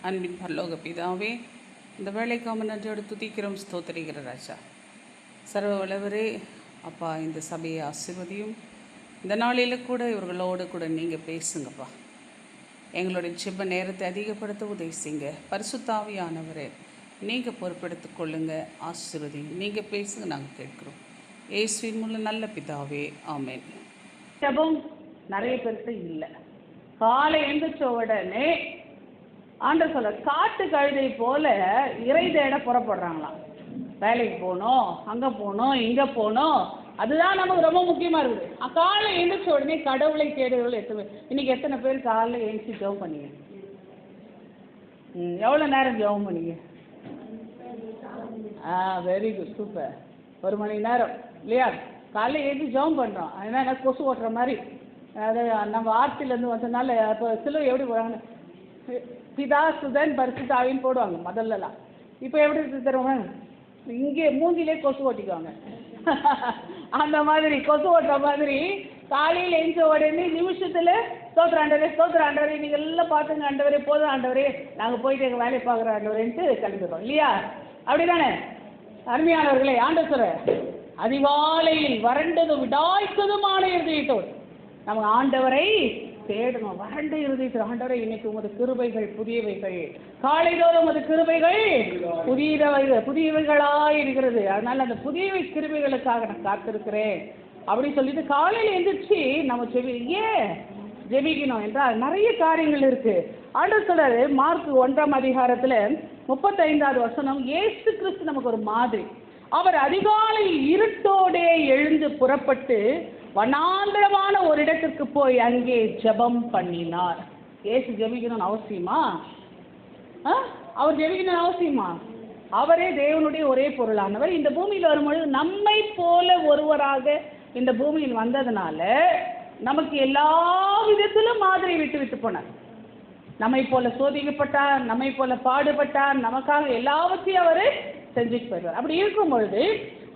அன்பின் பரலோக பிதாவே, இந்த வேலைக்காம நன்றியோடு துதிக்கிறோம், ஸ்தோத்திரிக்கிற ராஜா. சர்வ வல்லவரே அப்பா, இந்த சபையை ஆசீர்வதியும். இந்த நாளில் கூட இவர்களோடு கூட நீங்கள் பேசுங்கப்பா. எங்களுடைய ஜெப நேரத்தை அதிகப்படுத்த உதவி செய்யுங்க. பரிசுத்தாவியானவரே, நீங்கள் பொறுப்பெடுத்துக் கொள்ளுங்க, ஆசீர்வதிங்க. நீங்கள் பேசுங்க, நாங்கள் கேட்குறோம். இயேசுவின் மூலம் நல்ல பிதாவே, ஆமென். ஜெபம் நிறைய பேருக்கு இல்லை. காலை எழுந்திரிச்ச உடனே ஆண்டவர் சொல்ல காட்டு கழுதை போல இறை தேட புறப்படுறாங்களாம். வேலைக்கு போகணும், அங்கே போகணும், இங்கே போகணும். அதுதான் நமக்கு ரொம்ப முக்கியமாக இருக்குது. காலை எழுந்திரிச்ச உடனே கடவுளை தேடுகள் இன்னைக்கு எத்தனை பேர் காலையில் எழுந்திரிச்சு ஜெபம் பண்ணீங்க? எவ்வளோ நேரம் ஜெபம் பண்ணீங்க? Very good, super. 1 மணி நேரம் இல்லையா? காலையில் எழுதி ஜெபம் பண்ணுறோம். அதனால் என்ன கொசு ஓட்டுற மாதிரி, அதாவது நம்ம ஆர்த்திலேருந்து வந்ததுனால இப்போ சிலர் எப்படி போகிறாங்க, பிதா சுதன் பரிசுத்தாவின்னு போடுவாங்க முதல்லலாம். இப்போ எப்படி இருக்கு தருவாங்க, இங்கே மூஞ்சிலே கொசு ஓட்டிக்குவாங்க. அந்த மாதிரி கொசு ஓட்டுற மாதிரி காலையில் எழுந்த உடனே நிமிஷத்தில் ஸ்தோத்திர ஆண்டவரே நீங்கள் எல்லாம் பார்த்துங்க ஆண்டவரே, போதும் ஆண்டவரே, நாங்கள் போயிட்டு எங்கள் வேலையை பார்க்குற ஆண்டவரேன்ட்டு கிளம்பிடுறோம் இல்லையா? அப்படி தானே அருமையானவர்களே? ஆண்டவர் சொல்ற அதிகாலையில் வறண்டதும் விடாய்த்ததுமான இருதயத்தோடு நம்ம ஆண்டவரை தேடணும். வறண்ட இருதயத்தில் ஆண்டவரை, இன்னைக்கு உமது கிருபைகள் புதியவைகள், காலைதோறும் உமது கிருபைகள் புதியவைகளாய் இருக்கிறது. அதனால அந்த புதியவை கிருபைகளுக்காக நான் காத்திருக்கிறேன் அப்படி சொல்லிட்டு காலையில் எந்திரிச்சு நம்ம ஜெபிக்கணும் என்றால் நிறைய காரியங்கள் இருக்கு. ஆண்டவர் சொல்றாரு மார்க் 1ஆம் அதிகாரத்தில் 35வது வசனம், இயேசு கிறிஸ்து நமக்கு ஒரு மாதிரி. அவர் அதிகாலையில் இருட்டோடே எழுந்து புறப்பட்டு வனாந்தரமான ஒரு இடத்திற்கு போய் அங்கே ஜெபம் பண்ணினார். ஏசு ஜெபிக்கணும்னு அவசியமா? அவர் ஜெபிக்கணும்னு அவசியமா? அவரே தேவனுடைய ஒரே பொருளானவர். இந்த பூமியில் வரும்பொழுது நம்மை போல ஒருவராக இந்த பூமியில் வந்ததுனால நமக்கு எல்லா விதத்திலும் மாதிரி விட்டு போனார். நம்மை போல சோதிக்கப்பட்டார், நம்மை போல பாடுபட்டார், நமக்காக எல்லாவற்றையும் அவர் செஞ்சுட்டு போயிடுவார். அப்படி இருக்கும் பொழுது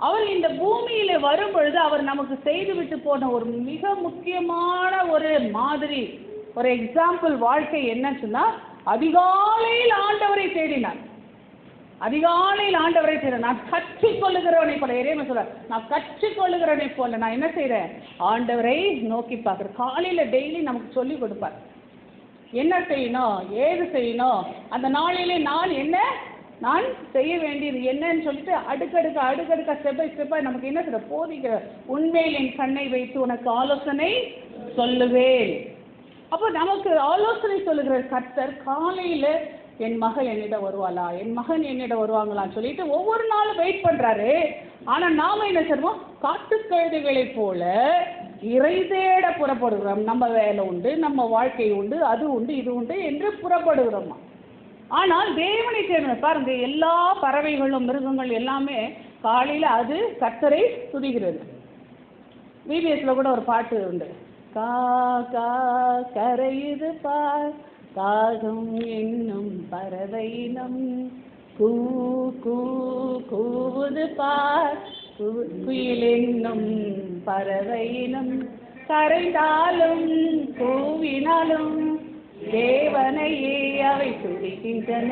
அவர் இந்த பூமியில வரும் பொழுது அவர் நமக்கு செய்து விட்டு போன ஒரு மிக முக்கியமான ஒரு மாதிரி, ஒரு எக்ஸாம்பிள் வாழ்க்கை என்னன்னு சொன்னா, அதிகாலையில் ஆண்டவரை தேடினார். அதிகாலையில் ஆண்டவரை தேட நான் கற்றுக்கொள்ளுகிறவனை போல, இறைவன் சொல்றார், நான் கற்றுக்கொள்ளுகிறவனை போல நான் என்ன செய்யறேன், ஆண்டவரை நோக்கி பார்க்கிறேன். காலையில டெய்லி நமக்கு சொல்லி கொடுப்பார், என்ன செய்யணும், ஏது செய்யணும், அந்த நாளிலே நான் செய்ய வேண்டியது என்னன்னு சொல்லிட்டு அடுக்கடுக்க ஸ்டெப் பை ஸ்டெப்பாக நமக்கு என்ன சொல்ற போதிக்கிற. உண்மையில் என் கண்ணை வைத்து உனக்கு ஆலோசனை சொல்லுவேன். அப்போ நமக்கு ஆலோசனை சொல்லுகிற கர்த்தர் காலையில் என் மகள் என்னிடம் வருவாளா, என் மகன் என்னிடம் வருவாங்களான்னு சொல்லிட்டு ஒவ்வொரு நாளும் வெயிட் பண்ணுறாரு. ஆனால் நாம் என்ன செய்வோம், காட்டுக்கழுதைகளை போல இறை தேட புறப்படுகிறோம். நம்ம வேலை உண்டு, நம்ம வாழ்க்கை உண்டு, அது உண்டு, இது உண்டு என்று புறப்படுகிறோமா. ஆனால் தேவனை தேடணும். பாருங்க, எல்லா பறவைகளும் மிருகங்கள் எல்லாமே காலையில் அது கர்த்தரை துதிக்கிறது. பிபிஎஸ்ல கூட ஒரு பாட்டு உண்டு, கா கா கரையுது பார் காகம் என்னும் பறவையினம், கூ கூ கூவுது பார் குயில் என்னும் பறவையினம், கரைந்தாலும் கூவினாலும் தேவனையே அவை துதிக்கின்றன.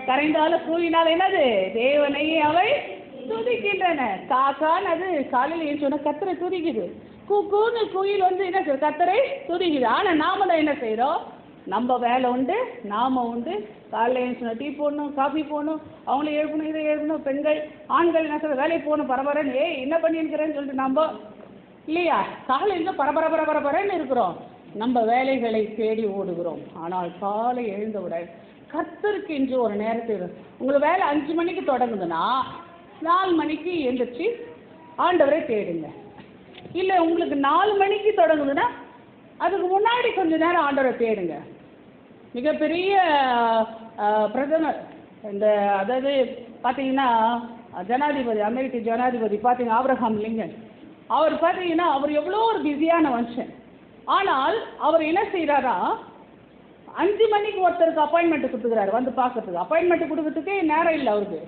கரைந்தாலும் கூவினால் என்னது, தேவனையே அவை துதிக்கின்றன. காக்கான்னு அது காலையில் ஏன் சொன்ன கத்தரை துதிக்குது, கூன்னு குயில் என்ன செய்யுது, கத்தரை துதிக்குது. ஆனால் நாம தான் என்ன செய்யறோம், நம்ம வேலை உண்டு, நாம உண்டு. காலையில் ஏன் சொன்ன டீ போடணும், காஃபி போடணும், அவங்கள எழுப்பணும், இதை எழுப்பணும். பெண்கள் ஆண்கள் என்ன சொல்ற, வேலைக்கு போகணும், பரபரன்னு என்ன பண்ணிருக்கிறேன்னு சொல்லிட்டு நம்ம இல்லையா, காலையில் பரபரன்னு இருக்கிறோம், நம்ம வேலைகளை தேடி ஓடுகிறோம். ஆனால் காலை எழுந்தவுடன் கர்த்தருக்கு என்று ஒரு நேரத்தில், உங்களுக்கு வேலை 5 மணிக்கு தொடங்குதுன்னா 4 மணிக்கு எழுந்திரிச்சு ஆண்டவரை தேடுங்க. இல்லை உங்களுக்கு 4 மணிக்கு தொடங்குதுன்னா அதுக்கு முன்னாடி கொஞ்ச நேரம் ஆண்டவரை தேடுங்க. மிகப்பெரிய பிரதமர், அதாவது பார்த்தீங்கன்னா ஜனாதிபதி, அமெரிக்க ஜனாதிபதி பார்த்தீங்கன்னா ஆப்ரஹாம் லிங்கன், அவர் பார்த்தீங்கன்னா அவர் எவ்வளோ ஒரு பிஸியான மனுஷன். ஆனால் அவர் என்ன செய்கிறாரா, 5 மணிக்கு ஒருத்தருக்கு அப்பாயின்மெண்ட் கொடுத்துக்கிறாரு வந்து பார்க்கறதுக்கு. அப்பாயின்மெண்ட் கொடுக்கறதுக்கே நேரம் இல்லை அவருக்கு.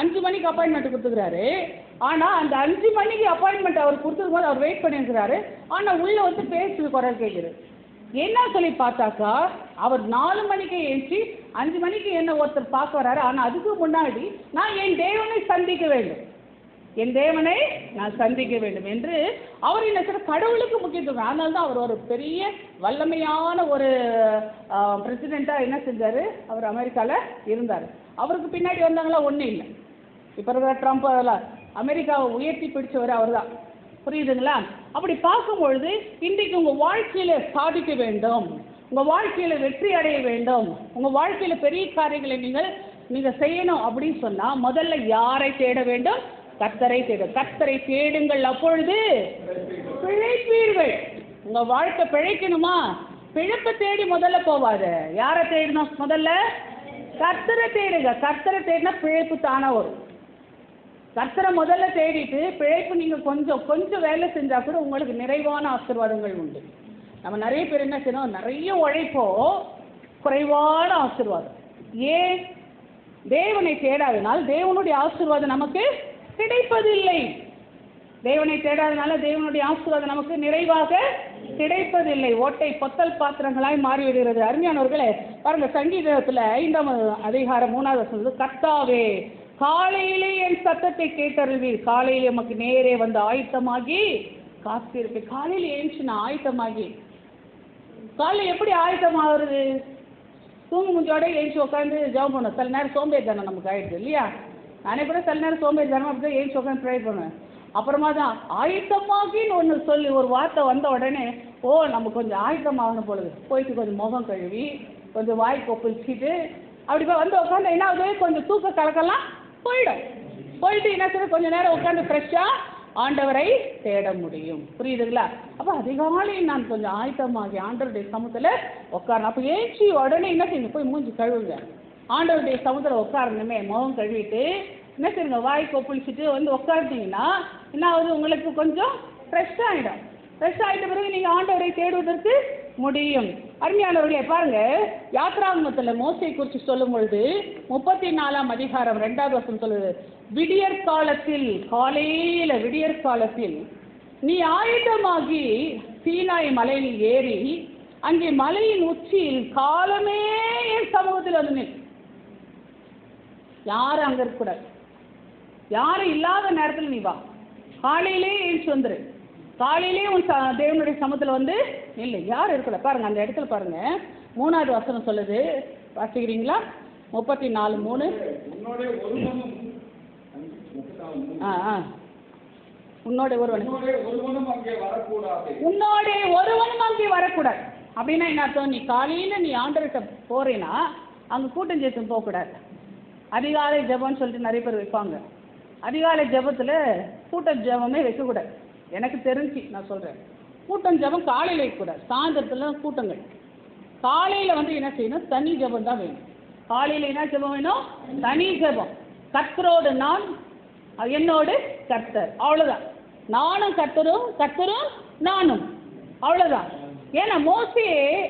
5 மணிக்கு அப்பாயின்மெண்ட் கொடுத்துக்கிறாரு. ஆனால் அந்த 5 மணிக்கு அப்பாயின்மெண்ட் அவர் கொடுத்துருக்கும் போது அவர் வெயிட் பண்ணியிருக்கிறாரு. ஆனால் உள்ளே வந்து பேசுது, குரல் கேட்குது. என்ன சொல்லி பார்த்தாக்கா, அவர் 4 மணிக்கு ஏஞ்சி 5 மணிக்கு என்ன ஒருத்தர் பார்க்க வராரு. ஆனால் அதுக்கு முன்னாடி நான் என் தேவனை சந்திக்க வேண்டும், என் தேவனை நான் சந்திக்க வேண்டும் என்று அவர் என்ன சொல்ற, கடவுளுக்கு முக்கியத்துவம். அதனால தான் அவர் ஒரு பெரிய வல்லமையான ஒரு பிரசிடெண்ட்டாக என்ன செஞ்சார், அவர் அமெரிக்காவில் இருந்தார். அவருக்கு பின்னாடி வந்தாங்களா ஒன்றும் இல்லை. இப்போ இருக்கிற ட்ரம்ப் அதெல்லாம் அமெரிக்காவை உயர்த்தி பிடிச்சவர் அவர் தான். புரியுதுங்களா? அப்படி பார்க்கும்பொழுது இன்றைக்கு உங்கள் வாழ்க்கையில் சாதிக்க வேண்டும், உங்கள் வாழ்க்கையில் வெற்றி அடைய வேண்டும், உங்கள் வாழ்க்கையில் பெரிய காரியங்களை நீங்கள் செய்யணும் அப்படின்னு சொன்னால் முதல்ல யாரை தேட வேண்டும்? கர்த்தரை தேட. கர்த்தரை தேடுங்கள், அப்பொழுது பிழைப்பீர்கள். உங்கள் வாழ்க்கை பிழைக்கணுமா? பிழைப்பை தேடி முதல்ல போவாது. யாரை தேடணும்? முதல்ல கர்த்தரை தேடுங்க. கர்த்தரை தேடினா பிழைப்பு தானே வரும். கர்த்தரை முதல்ல தேடிட்டு பிழைப்பு நீங்கள் கொஞ்சம் வேலை செஞ்சால் கூட உங்களுக்கு நிறைவான ஆசீர்வாதங்கள் உண்டு. நம்ம நிறைய பேர் என்ன செய்யணும், நிறைய உழைப்போ குறைவான ஆசீர்வாதம். ஏன்? தேவனை தேடாதனால் தேவனுடைய ஆசீர்வாதம் நமக்கு கிடைப்பதில்லை. தேவனை தேடாதனால தேவனுடைய ஆசீர்வாதம் நமக்கு நிறைவாக கிடைப்பதில்லை. ஓட்டை பொத்தல் பாத்திரங்களாய் மாறிவிடுகிறது. அருமையானவர்களே, பாருங்க, சங்கீதத்தில் 5ஆம் அதிகாரம் 3வது வசனம், கர்த்தாவே காலையிலே என் சத்தத்தை கேட்டருள்வீர், காலையிலே நமக்கு நேரே வந்து ஆயத்தமாகி காத்திருப்பேன். காலையில் ஏஞ்சினா ஆயத்தமாகி, காலையில் எப்படி ஆயத்தமாகிறது? தூங்கு முஞ்சோட ஏஞ்சி உட்காந்து ஜெபம் பண்ணும். சில நேரம் சோம்பேறி தானே நமக்கு ஆயிடுது இல்லையா? நானே கூட சில நேரம் சோம்பேறி தானே அப்படி தான் ஏஞ்சி உட்காந்து ட்ரை பண்ணுவேன். அப்புறமா தான் ஆயத்தமாகின்னு ஒன்று சொல்லி ஒரு வார்த்தை வந்த உடனே, ஓ நம்ம கொஞ்சம் ஆயத்தமாகணும் பொழுது போயிட்டு கொஞ்சம் முகம் கழுவி கொஞ்சம் வாய் கொப்பிச்சிட்டு அப்படி போய் வந்து உட்காந்து என்ன ஆகுது, கொஞ்சம் தூக்க கலக்கலாம் போயிட்டு என்ன செய்ய கொஞ்சம் நேரம் உட்காந்து ஃப்ரெஷ்ஷாக ஆண்டவரை தேட முடியும். புரியுதுங்களா? அப்போ அதிகாலையில் நான் கொஞ்சம் ஆயத்தமாகி ஆண்டவருடைய சமூகத்தில் உட்காரணும். அப்போ ஏஞ்சி உடனே என்ன செய்யணும், போய் மூஞ்சி கழுவுங்க. ஆண்டவருடைய சமூகத்தில் உட்காரணுமே, முகம் கழுவிட்டு என்ன செய்யுங்க, வாய் கொப்பளிச்சுட்டு வந்து உட்காந்துட்டிங்கன்னா என்ன ஆகுது, உங்களுக்கு கொஞ்சம் ஃப்ரெஷ் ஆகிடும். ஃப்ரெஷ் ஆகிட்ட பிறகு நீங்கள் ஆண்டவரை தேடுவதற்கு முடியும். அருமையானவர்களே, பாருங்க, யாத்ராகமத்தில் மோசையை குறித்து சொல்லும் பொழுது 34ஆம் அதிகாரம் 2வது வசனம் சொல்லுது, விடியற் காலத்தில், காலையில் விடியற் காலத்தில் நீ ஆயுதமாகி சீனாய் மலையில் ஏறி அங்கே மலையின் உச்சியில் காலமே என் சமூகத்தில் வந்து நில். யாரும் அங்கே இருக்கக்கூடாது, யாரும் இல்லாத நேரத்தில் நீ வா. காலையிலே ஏஞ்சி வந்துரு, காலையிலே உன் தேவனுடைய சமூகத்தில் வந்து இல்லை, யாரும் இருக்கக்கூடாது. பாருங்க அந்த இடத்துல பாருங்க, 3வது வசனம் சொல்லுது, வாசிக்கிறீங்களா? 34:3. உன்னோட ஒருவனும் அங்கே வரக்கூடாது. அப்படின்னா என்ன அர்த்தம்? நீ காலையில் நீ ஆண்டவர்கிட்ட போறேன்னா அங்கே கூட்டம் சேர்த்து போகக்கூடாது. அதிகாலை ஜெபம்னு சொல்லிட்டு நிறைய பேர் வைப்பாங்க. அதிகாலை ஜெபத்தில் கூட்டம் ஜெபமே வைக்கக்கூடாது. எனக்கு தெரிஞ்சு நான் சொல்கிறேன், கூட்டம் ஜெபம் காலையில் வைக்கக்கூடாது, சாயந்தரத்தில் கூட்டங்கள். காலையில் வந்து என்ன செய்யணும், தனி ஜெபம் தான் வேணும். காலையில் என்ன ஜெபம் வேணும்? தனி ஜெபம். கர்த்தரோடு நான், என்னோடு கர்த்தர், அவ்வளோதான். நானும் கர்த்தரும், கர்த்தரும் நானும், அவ்வளோதான். ஏன்னா மோசே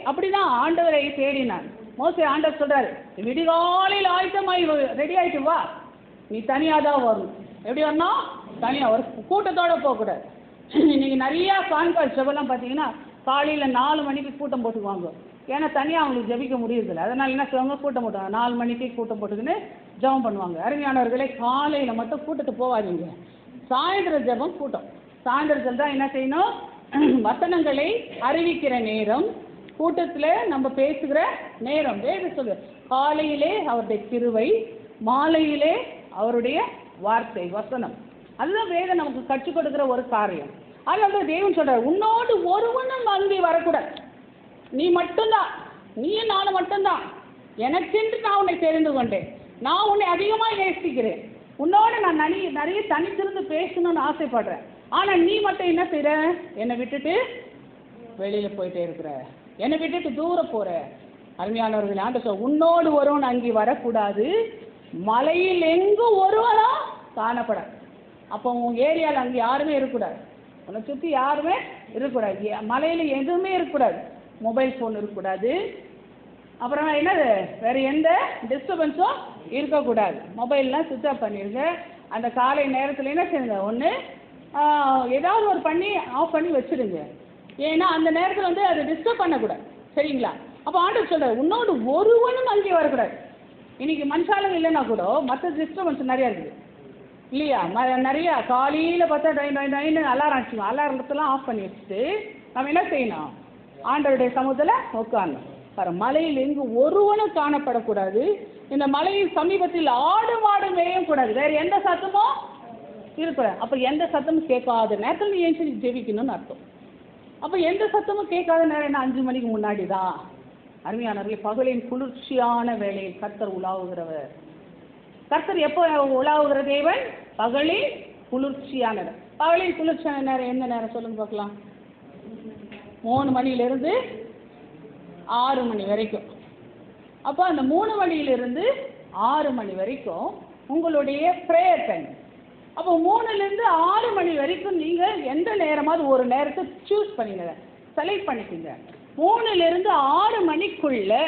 அப்படிதான் ஆண்டவரை தேடினான். மோசே ஆண்டவர் சொல்கிறார், விடிகாலையில் ஆயத்தமாகி ரெடி ஆகிட்டு வா, நீ தனியாக தான் வரணும். எப்படி வரணும்? தனியாக, ஒரு கூட்டத்தோடு போகக்கூடாது. நீங்கள் நிறையா கான்ஃபரன்ஸ் ஜெபம்லாம் பார்த்தீங்கன்னா காலையில் 4 மணிக்கு கூட்டம் போட்டுக்குவாங்க. ஏன்னா தனியாக அவங்களுக்கு ஜெபிக்க முடியறதில்ல. அதனால் என்ன செய்வாங்க, கூட்டம் போட்டுவாங்க. 4 மணிக்கு கூட்டம் போட்டுக்குன்னு ஜெபம் பண்ணுவாங்க. அருமையானவர்களே, காலையில் மட்டும் கூட்டத்தை போகாதீங்க. சாயந்தர ஜெபம் கூட்டம். சாயந்தரத்தில் தான் என்ன செய்யணும், வசனங்களை அறிவிக்கிற நேரம், கூட்டத்தில் நம்ம பேசுகிற நேரம். வேறு சொல்லு, காலையிலே அவருடைய கிருபை, மாலையிலே அவருடைய வார்த்தை, வசனம். அதுதான் வேதம் நமக்கு கற்றுக் கொடுக்குற ஒரு காரியம். அதனால தேவன் சொல்கிறார், உன்னோடு ஒருவனும் அங்கே வரக்கூடாது, நீ மட்டும்தான், நீயும் நானும் மட்டும்தான். எனக்கென்று நான் உன்னை தெரிந்து கொண்டேன், நான் உன்னை அதிகமாக நேசிக்கிறேன், உன்னோடு நான் நிறைய தனித்திருந்து பேசணும்னு ஆசைப்படுறேன். ஆனால் நீ மட்டும் என்ன செய்கிற, என்னை விட்டுட்டு வெளியில் போயிட்டே இருக்கிற, என்னை விட்டுட்டு தூரம் போகிற. அருமையானவர்கள், ஆண்டவர் உன்னோடு ஒருவன் அங்கே வரக்கூடாது, மலையில் எங்கும் ஒருவனா காணப்படாது. அப்போ உன் ஏரியாவில் அங்கே யாருமே இருக்கக்கூடாது, உன்னை சுற்றி யாருமே இருக்கக்கூடாது, மலையில் எதுவுமே இருக்கக்கூடாது, மொபைல் ஃபோன் இருக்கக்கூடாது, அப்புறமா என்னது வேறு எந்த டிஸ்டர்பன்ஸும் இருக்கக்கூடாது. மொபைல்லாம் சுவிட்ச் ஆஃப் பண்ணிடுங்க. அந்த காலை நேரத்தில் என்ன செய்யுங்க, ஒன்று ஏதாவது ஒரு பண்ணி ஆஃப் பண்ணி வச்சுடுங்க. ஏன்னா அந்த நேரத்தில் வந்து அதை டிஸ்டர்ப் பண்ணக்கூடாது. சரிங்களா? அப்போ ஆண்டவர் சொல்கிறார், உன்னோடு ஒருவனும் அங்கே வரக்கூடாது. இன்னைக்கு மனுஷாளுங்க இல்லைன்னா கூட மற்ற டிஸ்டர்பன்ஸ் நிறையா இருக்குது இல்லையா? நிறையா காலையில் பார்த்தா டைன்னு அலாரம் அடிச்சுக்கணும். அலாரத்தெல்லாம் ஆஃப் பண்ணி வச்சுட்டு நம்ம என்ன செய்யணும்? ஆண்டவருடைய சமூகத்தில் உட்காரணும். பாரு, மலையில் எங்கு ஒருவனும் காணப்படக்கூடாது. இந்த மலையின் சமீபத்தில் ஆடு மாடு மேயும் கூடாது. வேறு எந்த சத்தமும் இருக்கக்கூடாது. அப்போ எந்த சத்தமும் கேட்காத நேரத்தில் நீ ஏஞ்சி நீ ஜெபிக்கணும்னு அர்த்தம். அப்போ எந்த சத்தமும் கேட்காத நேரம் என்ன? 5 மணிக்கு முன்னாடி தான். அருமையானவர்களே, பகலின் குளிர்ச்சியான வேளையில் கர்த்தர் உலாவுகிறவர். கர்த்தர் எப்போ உலாவுகிற தேவன்? பகலின் குளிர்ச்சியான நேரம். பகலின் குளிர்ச்சியான நேரம் எந்த நேரம் சொல்லுங்க பார்க்கலாம்? 3 மணியிலிருந்து 6 மணி வரைக்கும். அப்போ அந்த 3 மணியிலிருந்து 6 மணி வரைக்கும் உங்களுடைய ப்ரேயர் டைம். அப்போ 3லேருந்து 6 மணி வரைக்கும் நீங்கள் எந்த நேரமாவது ஒரு நேரத்தை சூஸ் பண்ணிங்க, செலக்ட் பண்ணிக்கோங்க. 3லேருந்து 6 மணிக்குள்ளே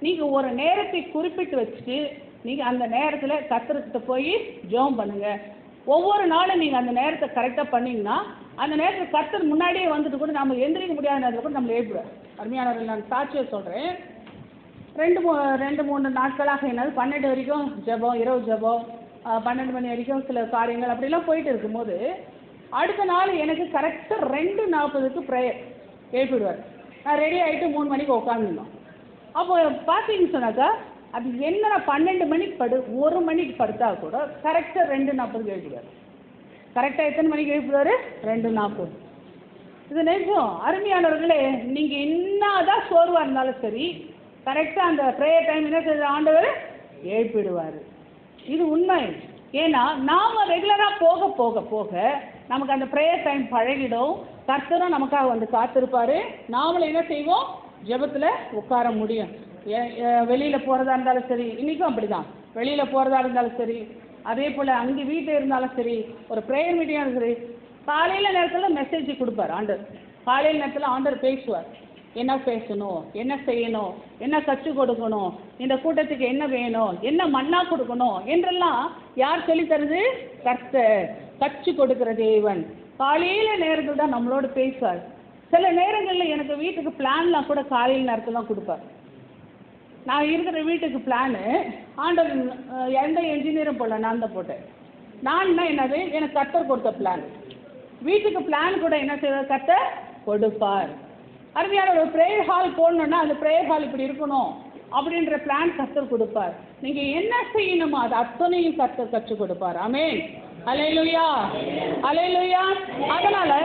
நீங்கள் ஒரு நேரத்தை குறிப்பிட்டு வச்சுட்டு நீங்கள் அந்த நேரத்தில் கர்த்தர்கிட்ட போய் ஜெபம் பண்ணுங்கள். ஒவ்வொரு நாளும் நீங்கள் அந்த நேரத்தை கரெக்டாக பண்ணிங்கன்னா அந்த நேரத்தில் கர்த்தர் முன்னாடியே வந்துட்டு கூட நம்ம எந்திரிக்க முடியாத நேரத்தில் கூட நம்மளை எழுப்புவார். அருமையானவர்கள், நான் சாட்சியை சொல்கிறேன். 2-3 நாட்களாக என்னது 12 வரைக்கும் ஜெபம், இரவு ஜெபம், 12 மணி வரைக்கும் சில காரியங்கள் அப்படிலாம் போயிட்டு இருக்கும்போது அடுத்த நாள் எனக்கு கரெக்டாக 2:40க்கு ப்ரேயர் எழுப்பிடுவார். நான் ரெடி ஆகிட்டு 3 மணிக்கு உட்காந்துருந்தோம். அப்போ பார்த்தீங்கன்னு சொன்னாக்கா அது என்ன, 12 மணிக்கு 1 மணிக்கு படுத்தா கூட கரெக்டாக 2:40க்கு எழுப்பிடுவார். கரெக்டாக எத்தனை மணிக்கு எழுப்பிடுவார்? 2:40. இது நிஜம். அருமையானவர்களே, நீங்கள் என்னதான் சோர்வாக இருந்தாலும் சரி, கரெக்டாக அந்த ப்ரேயர் டைம் என்ன செய்ய ஆண்டவர் எழுப்பிடுவார். இது உண்மை. ஏன்னா நாம் ரெகுலராக போக போக போக நமக்கு அந்த ப்ரேயர் டைம் பழகிடும். கர்த்தரும் நமக்காக வந்து காத்திருப்பார். நாமளும் என்ன செய்வோம்? ஜெபத்தில் உட்கார முடியும். வெளியில் போகிறதா இருந்தாலும் சரி, இன்றைக்கும் அப்படி தான். வெளியில் போகிறதா இருந்தாலும் சரி, அதே போல் அங்கே வீட்டில் இருந்தாலும் சரி, ஒரு ப்ரேயர் மீட்டிங்காக இருந்தாலும் சரி, காலையில் நேரத்தில் மெசேஜ் கொடுப்பார் ஆண்டவர். காலையில் நேரத்தில் ஆண்டவர் பேசுவார். என்ன பேசணும், என்ன செய்யணும், என்ன கற்றுக் கொடுக்கணும், இந்த கூட்டத்துக்கு என்ன வேணும், என்ன மண்ணா கொடுக்கணும் என்றெல்லாம் யார் சொல்லித்தருது? கர்த்தர், கற்றுக் கொடுக்கிற தேவன். காலையில் நேரத்தில் தான் நம்மளோட பேசுவார். சில நேரங்களில் எனக்கு வீட்டுக்கு பிளான்லாம் கூட காலையில் நேரத்தில் தான் கொடுப்பார். நான் இருக்கிற வீட்டுக்கு பிளானு ஆண்டவர் எந்த என்ஜினியரும் போடல, நான் தான் போட்டேன். நான் என்னது, எனக்கு கர்த்தர் கொடுத்த பிளான். வீட்டுக்கு பிளான் கூட என்ன செய்வார்? கர்த்தர் கொடுப்பார். அருமையான ஒரு ப்ரேயர் ஹால் போடணுன்னா அந்த ப்ரேயர் ஹால் இப்படி இருக்கணும் அப்படின்ற பிளான் கர்த்தர் கொடுப்பார். நீங்கள் என்ன செய்யணுமோ அது அத்தனையும் கர்த்தர் கற்றுக் கொடுப்பார். ஆமென். அல்லேலூயா, அல்லேலூயா. அதனால்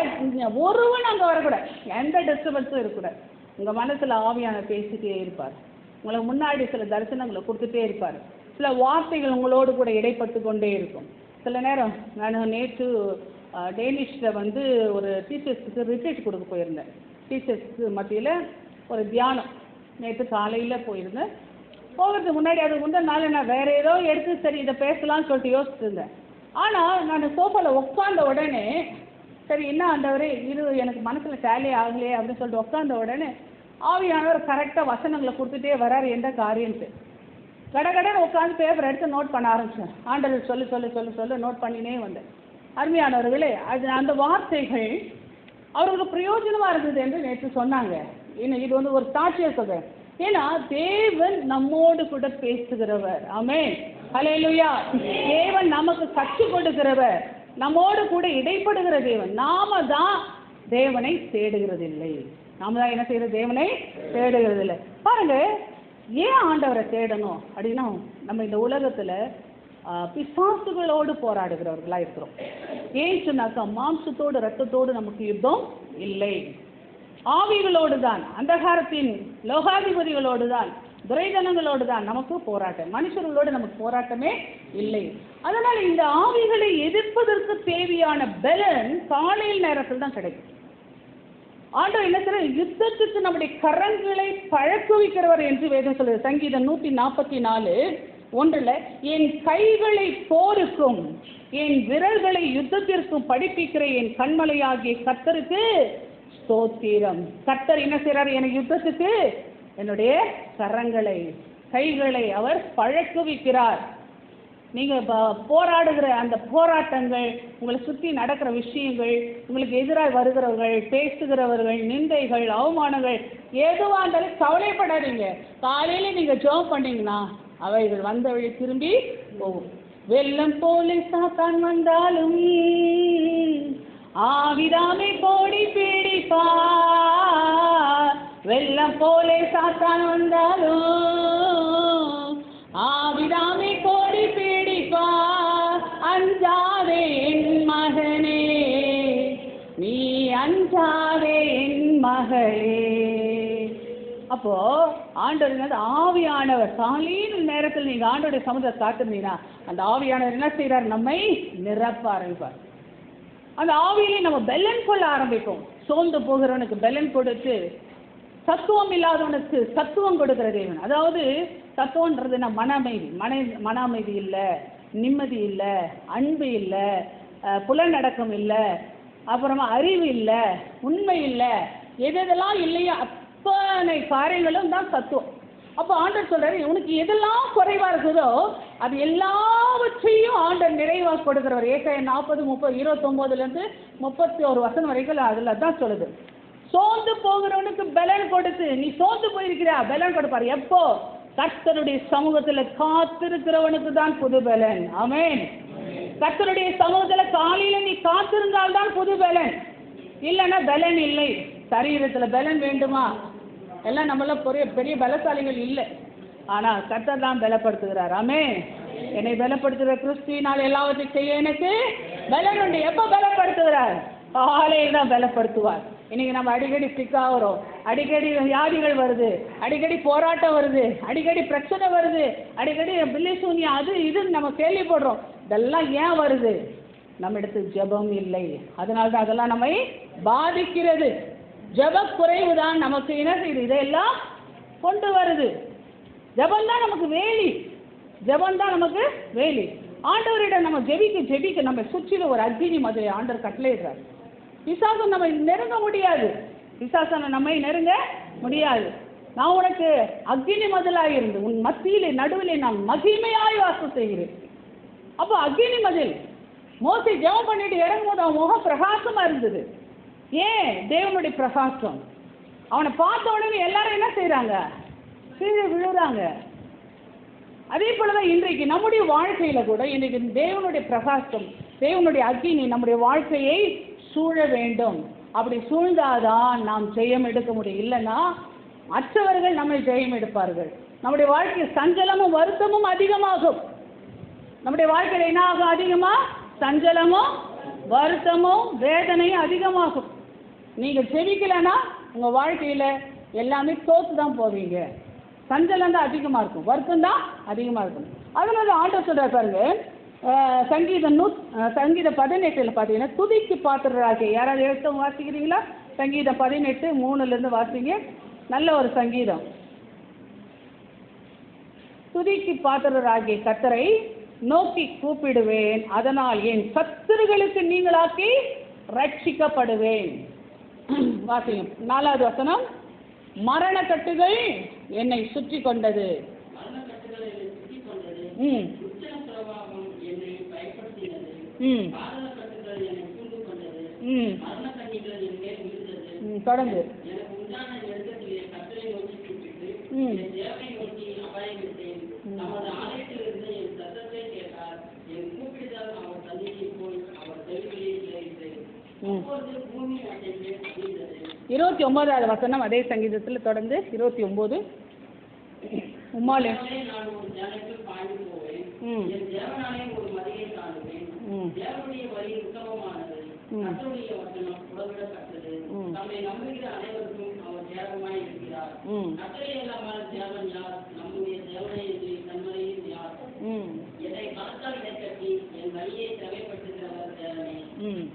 ஒருவன் அங்கே வரக்கூடாது, எந்த டிஸ்டர்பன்ஸும் இருக்கக்கூடாது. உங்கள் மனசில் ஆவியான பேசிட்டே இருப்பார். உங்களுக்கு முன்னாடி சில தரிசனங்களை கொடுத்துட்டே இருப்பார். சில வார்த்தைகள் உங்களோடு கூட இடைப்பட்டு கொண்டே இருக்கும். சில நேரம் நான் நேற்று டேனிஷில் வந்து ஒரு டீச்சர்ஸுக்கு ரிட்ரீட் கொடுக்க போயிருந்தேன். டீச்சர்ஸ்க்கு மத்தியில் ஒரு தியானம் நேற்று காலையில் போயிருந்தேன். போகிறதுக்கு முன்னாடி அதுக்கு முந்தின நாள் நான் வேறு ஏதோ எடுத்து சரி இதை பேசலாம்னு சொல்லிட்டு யோசிச்சுட்டு இருந்தேன். ஆனால் நான் சோஃபாவில் உட்காந்த உடனே சரி என்ன ஆண்டவரே இது எனக்கு மனசில் டேலி ஆகலையே அப்படின்னு சொல்லிட்டு உட்காந்த உடனே ஆவியானவர் கரெக்டாக வசனங்களை கொடுத்துட்டே வராரு எந்த காரியன்ட்டு. கடகடன்னு உட்காந்து பேப்பர் எடுத்து நோட் பண்ண ஆரம்பித்தேன். ஆண்டவர் சொல்லி சொல்லி சொல்லி சொல்லி நோட் பண்ணினே வந்தேன். அருமையானவர்களே, அது அந்த வார்த்தைகள் அவர்களுக்கு பிரயோஜனமாக இருந்தது என்று நேற்று சொன்னாங்க. இன்னும் இது வந்து ஒரு சாட்சியை சொல்கிறேன். ஏன்னா தேவன் நம்மோடு கூட பேசுகிறவர். ஆமென். அல்லேலூயா. தேவன் நமக்கு கற்றுக் கொடுக்கிறவர், நம்மோடு கூட இடைப்படுகிற தேவன். நாம தான் தேவனை தேடுகிறதில்லை. நாம தான் என்ன செய்யறது? தேவனை தேடுகிறதில்லை. பாருங்க, ஏன் ஆண்டவரை தேடணும் அப்படின்னா நம்ம இந்த உலகத்தில் பிசாசுகளோடு போராடுகிறவர்களாக இருக்கிறோம். ஏன் சொன்னாக்கா மாம்சத்தோடு ரத்தத்தோடு நமக்கு யுத்தம் இல்லை, ஆவிகளோடு தான், அந்தகாரத்தின் லோகாதிபதிகளோடு தான், துரைதனங்களோடு தான் நமக்கு போராட்டம். மனுஷர்களோடு நமக்கு போராட்டமே இல்லை. அதனால் இந்த ஆவிகளை எதிர்ப்பதற்கு தேவையான பலன் காலையில் நேரத்தில் தான் கிடைக்கும். ஆண்டவர் என்ன சொல்ற? யுத்தத்துக்கு நம்முடைய கரங்களை பழக்குவிக்கிறவர் என்று வேதம் சொல்லுது. சங்கீதம் 144:1 என் கைகளை போருக்கும் என் விரல்களை யுத்தத்திற்கும் படிப்பிக்கிற என் கண்மலையாகிய கர்த்தருக்கு ஸ்தோத்திரம். கர்த்தர் என்ன செய்றார்? எனக்கு யுத்தத்துக்கு என்னுடைய கரங்களை கைகளை அவர் பழக்குவிக்கிறார். நீங்கள் போராடுகிற அந்த போராட்டங்கள், உங்களை சுற்றி நடக்கிற விஷயங்கள், உங்களுக்கு எதிராக வருகிறவர்கள், பேசுகிறவர்கள், நிந்தைகள், அவமானங்கள் எதுவாக இருந்தாலும் கவலைப்படாதீங்க. காலையில் நீங்கள் ஜெபம் பண்ணீங்கன்னா அவைகள் வந்த வழி திரும்பி போகும். வெள்ளம் போல சாத்தான் வந்தாலும் ஆவிதாமை போடி பீடிப்பா. வெள்ளம் போல சாத்தான் வந்தாலும் ஆவிதாமை கோடி பீடிப்பா. அஞ்சாதே என் மகனே, நீ அஞ்சாதே என் மகளே. அப்போ ஆண்டவர் ஆவியானவர் காலையில் நேரத்தில் நீங்க ஆண்டோடைய சமுதிரத்தை காத்திருந்தீங்கன்னா அந்த ஆவியானவர் என்ன செய்யறாரு? நம்மை நிரப்ப ஆரம்பிப்பார். அந்த ஆவியிலே நம்ம பெலன் கொள்ள ஆரம்பிப்போம். சோர்ந்து போகிறவனுக்கு பெலன் கொடுத்து, சத்துவம் இல்லாதவனுக்கு சத்துவம் கொடுக்கிற தேவன். அதாவது சத்துவன்றதுன்னா மன அமைதி. மன அமைதி இல்லை, நிம்மதி இல்லை, அன்பு இல்லை, புலநடக்கம் இல்லை, அப்புறமா அறிவு இல்லை, உண்மை இல்லை, எதெல்லாம் இல்லையோ அத்தனை காரியங்களும் தான் சத்துவம். அப்போ ஆண்டவர் சொல்றாரு, உனக்கு எதெல்லாம் குறைவா இருக்குதோ அது எல்லாவற்றையும் ஆண்டவர் நிறைவாக கொடுக்கிறவர். ஏசாயா 40, 30, 29 31 வரைக்கும் அதில் தான் சொல்லுது. சோர்ந்து போகிறவனுக்கு பலன் கொடுத்து, நீ சோர்ந்து போயிருக்கிறியா, பலன் கொடுப்பார். எப்போ? கர்த்தருடைய சமூகத்தில் காத்திருக்கிறவனுக்கு தான் புது பலன். ஆமென். கர்த்தருடைய சமூகத்தில் காலையில நீ காத்திருந்தால் தான் புது பலன், இல்லைன்னா பலன் இல்லை. சரீரத்தில் பலன் வேண்டுமா? எல்லாம் நம்மள பெரிய பலசாலிகள் இல்லை, ஆனால் கர்த்தர் தான் பலப்படுத்துகிறார். ஆமென். என்னை பலப்படுத்துகிற கிறிஸ்துவினால் எல்லாவற்றையும் செய்ய எனக்கு பலன் உண்டு. எப்போ பலப்படுத்துகிறார்? காலையில் தான் பலப்படுத்துவார். இன்னைக்கு நம்ம அடிக்கடி ஸ்டிக் ஆகிறோம், அடிக்கடி வியாதிகள் வருது, அடிக்கடி போராட்டம் வருது, அடிக்கடி பிரச்சனை வருது, அடிக்கடி பில்லி சூன்யம் அது இதுன்னு நம்ம கேள்விப்படுறோம். இதெல்லாம் ஏன் வருது? நம்ம இடத்துக்கு ஜெபம் இல்லை. அதனால தான் அதெல்லாம் நம்மை பாதிக்கிறது. ஜெப குறைவு தான் நமக்கு என்ன செய்யுது? இதையெல்லாம் கொண்டு வருது. ஜெபம் தான் நமக்கு வேலி. ஜெபம் தான் நமக்கு வேலி. ஆண்டவரிடம் நம்ம ஜெபிக்க நம்ம சுற்றில ஒரு அக்னி மதுரை ஆண்டவர் கட்டளையிடுறார். பிசாசம் நம்ம நெருங்க முடியாது. பிசாசனை நம்மை நெருங்க முடியாது. நான் உனக்கு அக்னி மதிலாக இருந்து உன் மத்தியிலே நடுவிலே நான் மகிமையாய் வாசம் செய்கிறேன். அப்போ அக்னி மதில். மோசே ஜெபம் பண்ணிட்டு இறங்கும்போது அவன் முகம் பிரகாசமா இருந்தது. ஏன்? தேவனுடைய பிரகாசம். அவனை பார்த்த உடனே எல்லாரும் என்ன செய்யறாங்க? கீழே விழுறாங்க. அதே போலதான் இன்றைக்கு நம்முடைய வாழ்க்கையில கூட இன்றைக்கு தேவனுடைய பிரகாசம், தேவனுடைய அக்னி நம்முடைய வாழ்க்கையை சூழ வேண்டும். அப்படி சூழ்ந்தாதான் நாம் ஜெயம் எடுக்க முடியும். இல்லைன்னா மற்றவர்கள் நம்மை ஜெயம் எடுப்பார்கள். நம்முடைய வாழ்க்கையில் சஞ்சலமும் வருத்தமும் அதிகமாகும். நம்முடைய வாழ்க்கையில் என்ன ஆகும்? அதிகமா சஞ்சலமும் வருத்தமும் வேதனையும் அதிகமாகும். நீங்கள் ஜெபிக்கலைன்னா உங்கள் வாழ்க்கையில் எல்லாமே தோற்று தான் போவீங்க. சஞ்சலம் தான் அதிகமாக இருக்கும், வருத்தம் தான் அதிகமாக இருக்கும். அதனால ஆண்டவர் சொல்கிறார் பாருங்க, சங்கீதம் 18 பார்த்தீங்கன்னா, துதிக்கு பாத்திரராகிய. யாராவது எழுத்த வாசிக்கிறீங்களா? சங்கீதம் 18 3 வாசிங்க. நல்ல ஒரு சங்கீதம். துதிக்கு பாத்திரராகிய கர்த்தரை நோக்கி கூப்பிடுவேன், அதனால் என் சத்துருகளுக்கு நீங்களாக்கி ரட்சிக்கப்படுவேன். வாசிங்க 4வது வசனம். மரண கட்டுகள் என்னை சுற்றி கொண்டது. தொடர்ந்து பூமி அசைந்து அழிந்தது. 29வது வசனம் அதே சங்கீதத்தில் தொடர்ந்து 29. உம்மாலே நான் ஒரு ஜனத்தில் பாய்ந்து போவேன், என் தேவனாலே ஒரு மதியை காணுவேன். தேவனுடைய வழி உத்தமமானது, கர்த்தருடைய வசனம் புறவிடப்பட்டது. நம்மை நம்புகிற அனைவருக்கும் அவர் தேவமாய் இருக்கிறார். கர்த்தரை இல்லாமல் தேவன் யார்? நம்முடைய தேவனை என்று தன்மையில் யார்? என்னை பலத்தால் இடைக்கட்டி என் வழியை தேவைப்பட்டுகிறவர் தேவனே.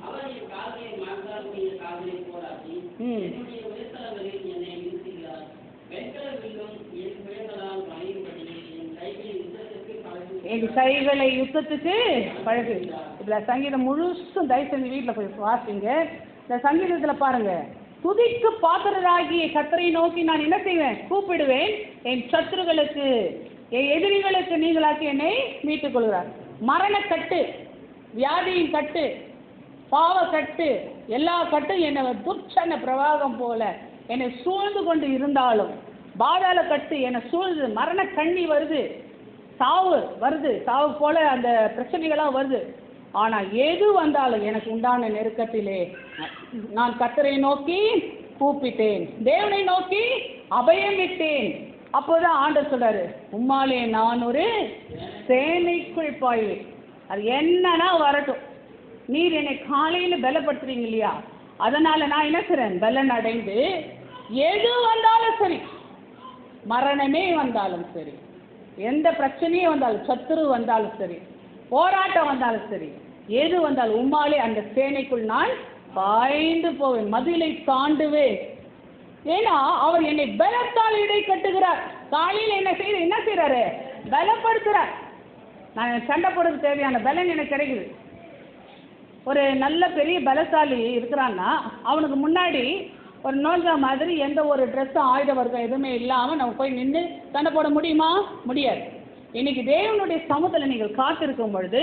அவர் என் கால்களை மாற்றாருடைய கால்களை போராட்டி என்னுடைய உயர்த்தலங்களில் என்னை நிறுத்துகிறார். வெண்கல வில்லும் என் பிழைகளால் வளையும்படி என் கைகளை யுத்தத்துக்கு பழகு. இதுல சங்கீதம் முழுசும் தயவு செஞ்சு வீட்டில் போய் வாசிங்க. இந்த சங்கீதத்தில் பாருங்க, துதிக்கு பாத்திரராகிய கர்த்தரை நோக்கி நான் என்ன செய்வேன்? கூப்பிடுவேன், என் சத்துருகளுக்கு என் எதிரிகளுக்கு நீங்களாக்கி என்னை மீட்டுக் கொள்கிறார். மரணக்கட்டு, வியாதியின் கட்டு, பாவ கட்டு, எல்லா கட்டும் என்னை துர்ச்சன பிரவாகம் போல என்னை சூழ்ந்து கொண்டு இருந்தாலும், பாதாள கட்டு என்னை சூழ்ந்து, மரண கண்ணி வருது, சாவு வருது, சாவு போல அந்த பிரச்சனைகளாக வருது. ஆனால் எது வந்தாலும் எனக்கு உண்டான நெருக்கத்திலே நான் கர்த்தரை நோக்கி கூப்பிட்டேன், தேவனை நோக்கி அபயமிட்டேன். அப்போதான் ஆண்டவர் சொல்றாரு, உம்மாலே நான் ஒரு சேனைக்குள் பாய்வேன். அது என்னன்னா வரட்டும், நீர் என்னை காலையில் பலப்படுத்துறீங்க இல்லையா, அதனால நான் என்ன செய்றேன், பலன் அடைந்து எது வந்தாலும் சரி, மரணமே வந்தாலும் சரி, எந்த பிரச்சனையும் வந்தாலும், சத்துரு வந்தாலும் சரி, போராட்டம் வந்தாலும் சரி, எது வந்தாலும் உம்மாலே அந்த சேனைக்குள் நான் பாய்ந்து போவேன், மதிலை தாண்டுவேன். ஏன்னா அவர் என்னை பலத்தால் இடை கட்டுகிறார். காலையில் என்ன செய்யறாரு, பலப்படுத்துறார். நான் சண்டை போடுறது தேவையான பலன் எனக்கு கிடைக்குது. ஒரு நல்ல பெரிய பலசாலி இருக்கிறான்னா அவனுக்கு முன்னாடி ஒரு நோஞ்சா மாதிரி எந்த ஒரு ட்ரெஸ்ஸும் ஆயுத வர்க்கம் எதுவுமே இல்லாமல் நம்ம போய் நின்று சண்டை போட முடியுமா? முடியாது. இன்னைக்கு தேவனுடைய சமூகத்தில் நீங்கள் காத்திருக்கும் பொழுது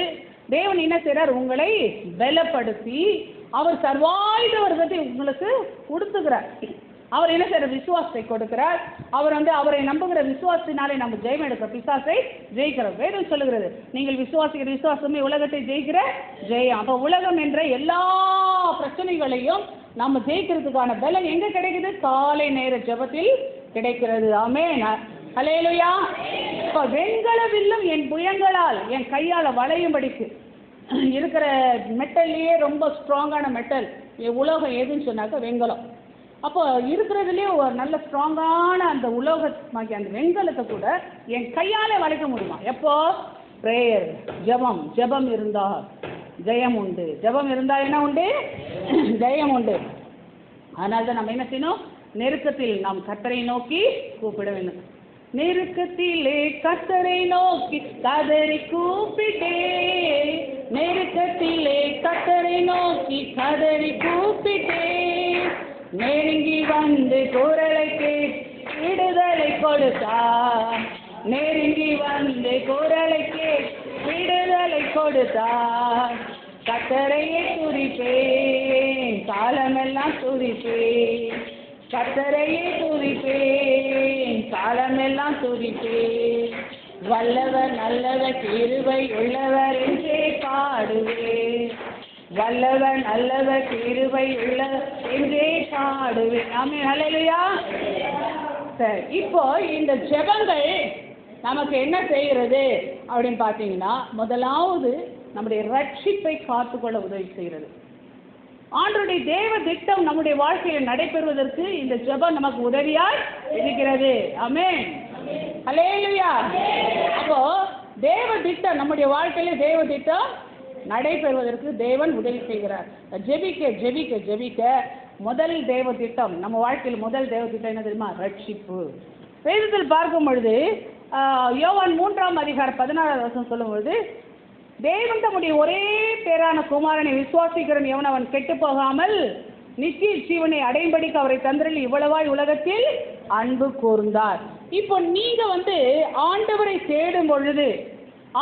தேவன் என்ன செய்கிறார், உங்களை பலப்படுத்தி அவர் சர்வாயுத வர்க்கத்தை உங்களுக்கு கொடுத்துக்கிறார். அவர் என்ன செய்யற, விசுவாசத்தை கொடுக்கிறார். அவர் அவரை நம்புகிற விசுவாசத்தினாலே நம்ம ஜெயம் எடுக்க பிசாசை ஜெயிக்கிறோம். வேதம் சொல்லுகிறது, நீங்கள் விசுவாசிக்கிற விசுவாசமே உலகத்தை ஜெயிக்கிற ஜெயம். அப்போ உலகம் என்ற எல்லா பிரச்சனைகளையும் நம்ம ஜெயிக்கிறதுக்கான பலன் எங்க கிடைக்குது, காலை நேர ஜெபத்தில் கிடைக்கிறது. ஆமென், ஹல்லேலூயா. இப்போ வெண்கல வில்லும் என் புயங்களால் என் கையால் வளையும்படிக்கு இருக்கிற மெட்டல்லையே ரொம்ப ஸ்ட்ராங்கான மெட்டல் உலோகம் எதுன்னு சொன்னாக்க வெண்கலம். அப்போ இருக்கிறதுலேயே ஒரு நல்ல ஸ்ட்ராங்கான அந்த உலோகமாக்கி அந்த வெண்கலத்தை கூட என் கையால் வளைக்க முடியுமா? எப்போ? ப்ரேயர், ஜெபம். ஜெபம் இருந்தால் ஜெயம் உண்டு. ஜெபம் இருந்தால் என்ன உண்டு? ஜெயம் உண்டு. அதனால தான் நம்ம என்ன செய்யணும், நெருக்கத்தில் நாம் கர்த்தரை நோக்கி கூப்பிட வேண்டும். நெருக்கத்திலே கர்த்தரை நோக்கி கதறி கூப்பிட்டே, நெருக்கத்திலே கர்த்தரை நோக்கி கதறி கூப்பிட்டே, நெருங்கி வந்து குரலை கேட்டு விடுதலை கொடுத்தார், நெருங்கி வந்து குரலை கேட்டு விடுதலை கொடுத்தார். கர்த்தரையே துதிப்பேன், காலமெல்லாம் துதிப்பேன், கர்த்தரையே துதிப்பேன், காலமெல்லாம் துதிப்பேன். வல்லவர் நல்லவர் கிருபை உள்ளவர் என்றே பாடுவேன், வல்லவர் நல்லவர் கிருபை உள்ளவர் என்றே பாடுவேன். ஆமென், ஹல்லேலூயா. சரி, இப்போ இந்த ஜெபங்கள் நமக்கு என்ன செய்கிறது அப்படின்னு பார்த்தீங்கன்னா, முதலாவது நம்முடைய ரட்சிப்பை காத்துக்கொள்ள உதவி செய்கிறது. ஆண்டவருடைய தேவ திட்டம் நம்முடைய வாழ்க்கையில் நடைபெறுவதற்கு இந்த ஜெபம் நமக்கு உதவியாய் இருக்கிறது. ஆமென், ஹல்லேலூயா. அப்போ தேவ திட்டம் நம்முடைய வாழ்க்கையில தேவ திட்டம் நடைபெறுவதற்கு தேவன் உதவி செய்கிறார். ஜெபிக்க ஜெபிக்க ஜெபிக்க முதல் தேவ திட்டம் நம்ம வாழ்க்கையில் முதல் தேவ திட்டம் என்ன தெரியுமா? ரட்சிப்பு. வேதத்தில் பார்க்கும் பொழுது யோவான் 3:16 சொல்லும் பொழுது, தேவன் தம்முடைய ஒரே பேரான குமாரனை விசுவாசிக்கிறவன் எவன் அவன் கெட்டு போகாமல் நித்திய ஜீவனை அடையும்படிக்கு அவரை தந்திரல் இவ்வளவாய் உலகத்தில் அன்பு கூர்ந்தார். இப்போ நீங்க ஆண்டவரை தேடும் பொழுது,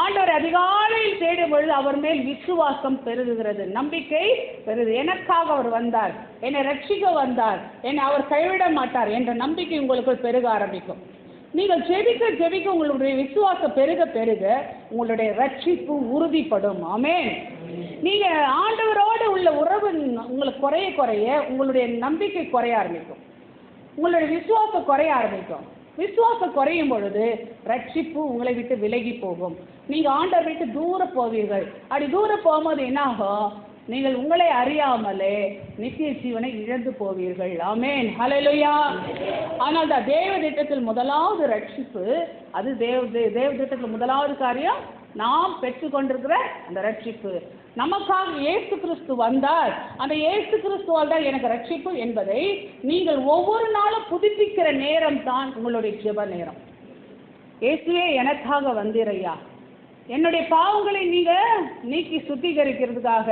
ஆண்டவரை அதிகாலையில் தேடும் பொழுது அவர் மேல் விசுவாசம் பெருகுகிறது, நம்பிக்கை பெருது. எனக்காக அவர் வந்தார், என்னை ரட்சிக்க வந்தார், என்னை அவர் கைவிட மாட்டார் என்ற நம்பிக்கை உங்களுக்குள் பெருக ஆரம்பிக்கும். நீங்கள் ஜெபிக்க ஜெபிக்க உங்களுடைய விசுவாசம் பெருக பெருக உங்களுடைய ரட்சிப்பு உறுதிப்படும். ஆமென். நீங்க ஆண்டவரோடு உள்ள உறவு உங்களுக்கு குறைய குறைய உங்களுடைய நம்பிக்கை குறைய ஆரம்பிக்கும், உங்களுடைய விசுவாசம் குறைய ஆரம்பிக்கும். விசுவாசம் குறையும் பொழுது ரட்சிப்பு உங்களை விட்டு விலகி போகும். நீங்க ஆண்டவர் விட்டு தூரம் போவீர்கள். அப்படி தூரம் போகும்போது என்ன ஆகும்? நீங்கள் உங்களை அறியாமலே நித்திய ஜீவனை இழந்து போவீர்கள். ஆமென், ஹல்லேலூயா. ஆனால் தான் தேவ திட்டத்தில் முதலாவது ரட்சிப்பு, அது தேவ திட்டத்தில் முதலாவது காரியம் நாம் பெற்றுக்கொண்டிருக்கிற அந்த ரட்சிப்பு. நமக்காக இயேசு கிறிஸ்து வந்தார், அந்த இயேசு கிறிஸ்துவால் தான் எனக்கு ரட்சிப்பு என்பதை நீங்கள் ஒவ்வொரு நாளும் புதுப்பிக்கிற நேரம் தான் உங்களுடைய ஜெப நேரம். இயேசுவே எனக்காக வந்தீரையா, என்னுடைய பாவங்களை நீங்க நீக்கி சுத்திகரிக்கிறதுக்காக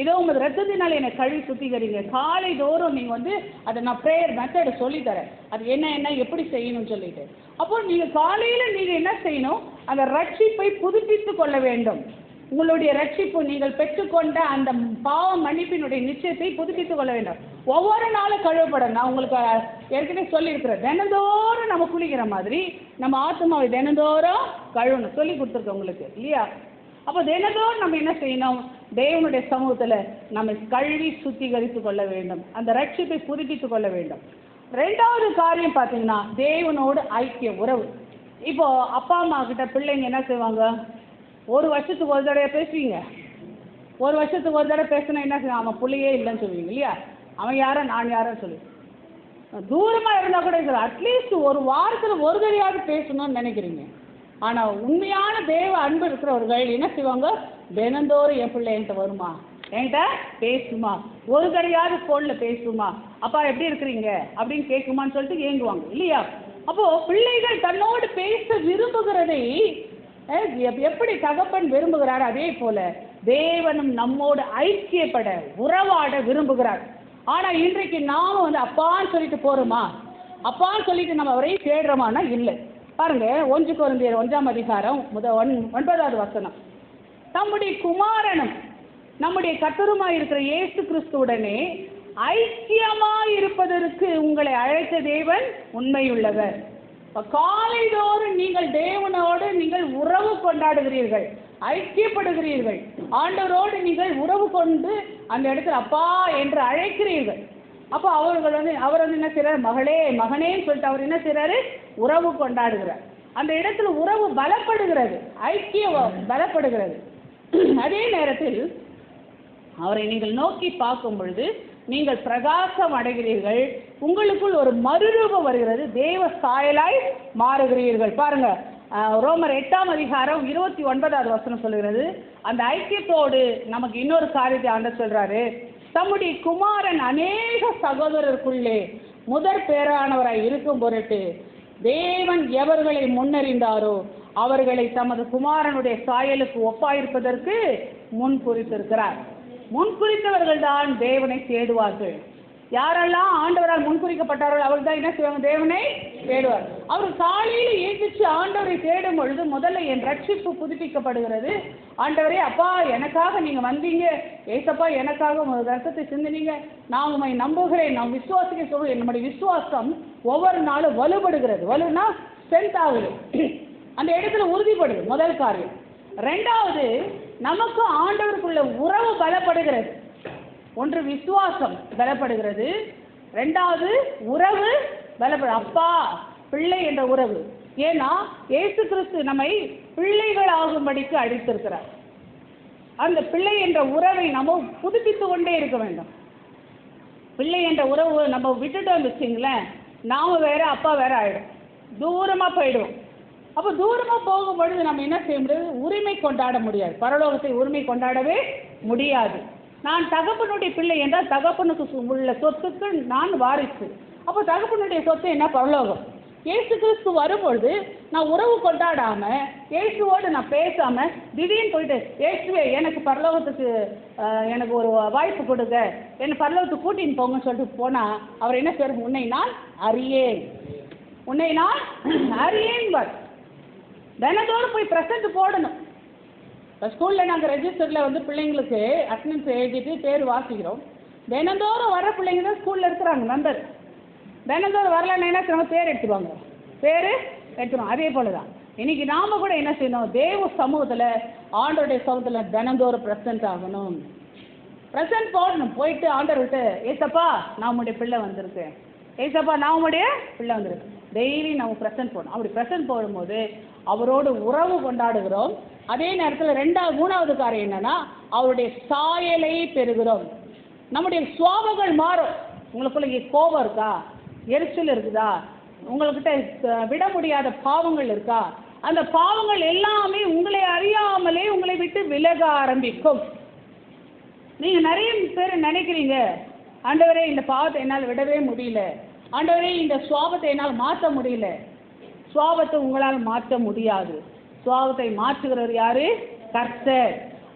இதோ உங்கள் ரத்தத்தினால் என்னை கழுவி சுத்திகரிங்க. காலை தோறும் நீங்கள் அதை நான் ப்ரேயர் மெத்தடை சொல்லித்தரேன், அது என்ன எப்படி செய்யணும்னு சொல்லிட்டு. அப்போ நீங்கள் காலையில் நீங்கள் என்ன செய்யணும், அந்த ரட்சிப்பை புதுப்பித்து கொள்ள வேண்டும். உங்களுடைய ரட்சிப்பு நீங்கள் பெற்றுக்கொண்ட அந்த பாவ மன்னிப்பினுடைய நிச்சயத்தை புதுப்பித்துக் கொள்ள வேண்டும். ஒவ்வொரு நாளும் கழுவப்படும். நான் உங்களுக்கு ஏற்கனவே சொல்லியிருக்கிறேன், தினந்தோறும் நம்ம குளிக்கிற மாதிரி நம்ம ஆத்மாவை தினந்தோறும் கழுவணும் சொல்லி கொடுத்துருக்கேன் உங்களுக்கு இல்லையா? அப்போ தினந்தோறும் நம்ம என்ன செய்யணும்? தேவனுடைய சமூகத்தில் நம்ம கழுவி சுத்திகரித்து கொள்ள வேண்டும், அந்த ரட்சிப்பை புதுப்பித்துக் கொள்ள வேண்டும். ரெண்டாவது காரியம் பார்த்தீங்கன்னா தேவனோடு ஐக்கிய உறவு. இப்போ அப்பா அம்மா கிட்ட பிள்ளைங்க என்ன செய்வாங்க? ஒரு வருஷத்துக்கு ஒரு தடவை பேசுவீங்க. ஒரு வருஷத்துக்கு ஒரு தடவை பேசினா என்ன செய்வாங்க? அவன் பிள்ளையே இல்லைன்னு சொல்லுவீங்க இல்லையா? அவன் யாரோ நான் யாரோன்னு சொல்லி தூரமாக இருந்தால் கூட இருக்கிற அட்லீஸ்ட் ஒரு வாரத்தில் ஒரு தடையாவது பேசணும்னு நினைக்கிறீங்க. ஆனால் உண்மையான தேவ அன்பு இருக்கிறவர்கள் என்ன செய்வாங்க? தினந்தோறும் என் பிள்ளை என்கிட்ட வருமா, என்கிட்ட பேசுமா, ஒரு தடையாவது ஃபோனில் பேசுமா, அப்பா எப்படி இருக்கிறீங்க அப்படின்னு கேட்குமான்னு சொல்லிட்டு ஏங்குவாங்க இல்லையா? அப்போது பிள்ளைகள் தன்னோடு பேச விரும்புகிறதை எப்படி தகப்பன் விரும்புகிறார், அதே போல தேவனும் நம்மோடு ஐக்கியப்பட உறவாட விரும்புகிறார். ஆனால் இன்றைக்கு நாம் அப்பான்னு சொல்லிட்டு போகிறோமா? அப்பான்னு சொல்லிட்டு நம்ம அவரையும் தேடுறோமானா இல்லை. பாருங்க, 1 கொரிந்தியர் 1ஆம் அதிகாரம் 9வது வசனம். நம்முடைய குமாரனும் நம்முடைய கர்த்தருமாய் இருக்கிற இயேசு கிறிஸ்துவுடனே ஐக்கியமாய் இருப்பதற்கு உங்களை அழைத்த தேவன் உண்மையுள்ளவர். காலைதோறும் நீங்கள் தேவனோடு நீங்கள் உறவு கொண்டாடுகிறீர்கள், ஐக்கியப்படுகிறீர்கள். ஆண்டவரோடு நீங்கள் உறவு கொண்டு அந்த இடத்துல அப்பா என்று அழைக்கிறீர்கள். அப்போ அவர் என்ன செய்கிறார்? மகளே மகனேன்னு சொல்லிட்டு அவர் என்ன செய்கிறாரு? உறவு கொண்டாடுகிறார். அந்த இடத்துல உறவு பலப்படுகிறது, ஐக்கியம் பலப்படுகிறது. அதே நேரத்தில் அவரை நீங்கள் நோக்கி பார்க்கும் பொழுது நீங்கள் பிரகாசம் அடைகிறீர்கள், உங்களுக்குள் ஒரு மறுரூபம் வருகிறது, தேவ சாயலாய் மாறுகிறீர்கள். பாருங்க, ரோமர் 8ஆம் அதிகாரம் 29வது வசனம் சொல்லுகிறது. அந்த ஐக்கியத்தோடு நமக்கு இன்னொரு காரியத்தை ஆண்டவர் சொல்றாரு. தம்முடைய குமாரன் அநேக சகோதரருக்குள்ளே முதற் பேரானவராய் இருக்கும் பொருட்டு தேவன் எவர்களை முன்னறிந்தாரோ அவர்களை தமது குமாரனுடைய சாயலுக்கு ஒப்பாயிருப்பதற்கு முன் குறித்திருக்கிறார். முன்குறித்தவர்கள் தான் தேவனை தேடுவார்கள். யாரெல்லாம் ஆண்டவரால் முன்குறிக்கப்பட்டார்கள் அவர்கள் தான் என்ன செய்வாங்க? தேவனை தேடுவார். அவர் காலையில் எழுந்திரிச்சு ஆண்டவரை தேடும் பொழுது முதல்ல என் ரட்சிப்பு புதுப்பிக்கப்படுகிறது. ஆண்டவரே, அப்பா எனக்காக நீங்கள் வந்தீங்க, ஏசப்பா எனக்காக உங்கள் ரத்தத்தை சிந்தினீங்க, நான் உண்மை நம்புகிறேன், நான் விசுவாசிக்க சொல்லுவேன். நம்முடைய விசுவாசம் ஒவ்வொரு நாளும் வலுப்படுகிறது. வலுனா ஸ்ட்ரென்த் ஆகுது, அந்த இடத்துல உறுதிப்படுது. முதல் காரியம். ரெண்டாவது, நமக்கு ஆண்டவருக்குள்ள உறவு பலப்படுகிறது. ஒன்று விசுவாசம் பலப்படுகிறது, ரெண்டாவது உறவு பலப்படு, அப்பா பிள்ளை என்ற உறவு. ஏன்னா இயேசு கிறிஸ்து நம்மை பிள்ளைகள் ஆகும்படிக்கு அழைத்திருக்கிறார். அந்த பிள்ளை என்ற உறவை நம்ம புதுப்பித்து கொண்டே இருக்க வேண்டும். பிள்ளை என்ற உறவு நம்ம விட்டுட்டோம் வச்சுங்களேன், நாம வேற அப்பா வேற ஆயிடும், தூரமாக போயிடுவோம். அப்போ தூரமாக போகும்பொழுது நம்ம என்ன செய்ய முடியாது? உரிமை கொண்டாட முடியாது, பரலோகத்தை உரிமை கொண்டாடவே முடியாது. நான் தகப்பனுடைய பிள்ளை என்றால் தகப்பனுக்கு உள்ள சொத்துக்கு நான் வாரிசு. அப்போ தகப்பனுடைய சொத்து என்ன? பரலோகம். இயேசு கிறிஸ்து வரும்பொழுது நான் உறவு கொண்டாடாமல், இயேசுவோடு நான் பேசாமல் திடீர்னு போயிட்டு இயேசுவே எனக்கு பரலோகத்துக்கு எனக்கு ஒரு வாய்ப்பு கொடுங்க, என்னை பரலோகத்துக்கு கூட்டின்னு போங்கன்னு சொல்லிட்டு போனால் அவர் என்ன செய்வார்? உன்னை நான் அறியேன், உன்னை நான் அறியேன். தினத்தோடு போய் ப்ரெசென்ட் போடணும். இப்போ ஸ்கூலில் நாங்கள் ரெஜிஸ்டரில் பிள்ளைங்களுக்கு அட்டண்டன்ஸ் எழுதிட்டு பேர் வாசிக்கிறோம். தினந்தோறும் வர பிள்ளைங்க தான் ஸ்கூலில் இருக்கிறாங்க மெம்பர். தினந்தோறும் வரலன்னா என்ன செய்வாங்க? பேர் எடுத்துருவாங்க, பேர் எடுத்துருவோம். அதே போல தான் இன்னைக்கு நாம் கூட என்ன செய்யணும்? தேவ சமூகத்தில் ஆண்டோடைய சமூகத்தில் தினந்தோறும் ப்ரெசென்ட் ஆகணும், ப்ரெசென்ட் போடணும். போயிட்டு ஆண்டவர்கிட்ட, ஏசப்பா நான் உங்களுடைய பிள்ளை வந்திருக்கேன், ஏசப்பா நான் உங்களுடைய பிள்ளை வந்திருக்கேன், டெய்லி நம்ம ப்ரெசென்ட் போடணும். அப்படி ப்ரெசென்ட் போடும்போது அவரோடு உறவு கொண்டாடுகிறோம். அதே நேரத்தில் மூணாவது காரியம் என்னன்னா, அவருடைய சாயலை பெறுகிறோம். நம்முடைய சுவாபங்கள் மாறும். உங்களுக்குள்ள கோபம் இருக்கா, எரிச்சல் இருக்குதா, உங்கள்கிட்ட விட முடியாத பாவங்கள் இருக்கா, அந்த பாவங்கள் எல்லாமே உங்களை அறியாமலே உங்களை விட்டு விலக ஆரம்பிக்கும். நீங்கள் நிறைய பேர் நினைக்கிறீங்க, ஆண்டவரே இந்த பாவத்தை என்னால் விடவே முடியல, ஆண்டவரே இந்த சுவாபத்தை என்னால் மாற்ற முடியல. சுவாபத்தை உங்களால் மாற்ற முடியாது. சுவாபத்தை மாற்றுகிறவர் யாரு? கர்த்தர்.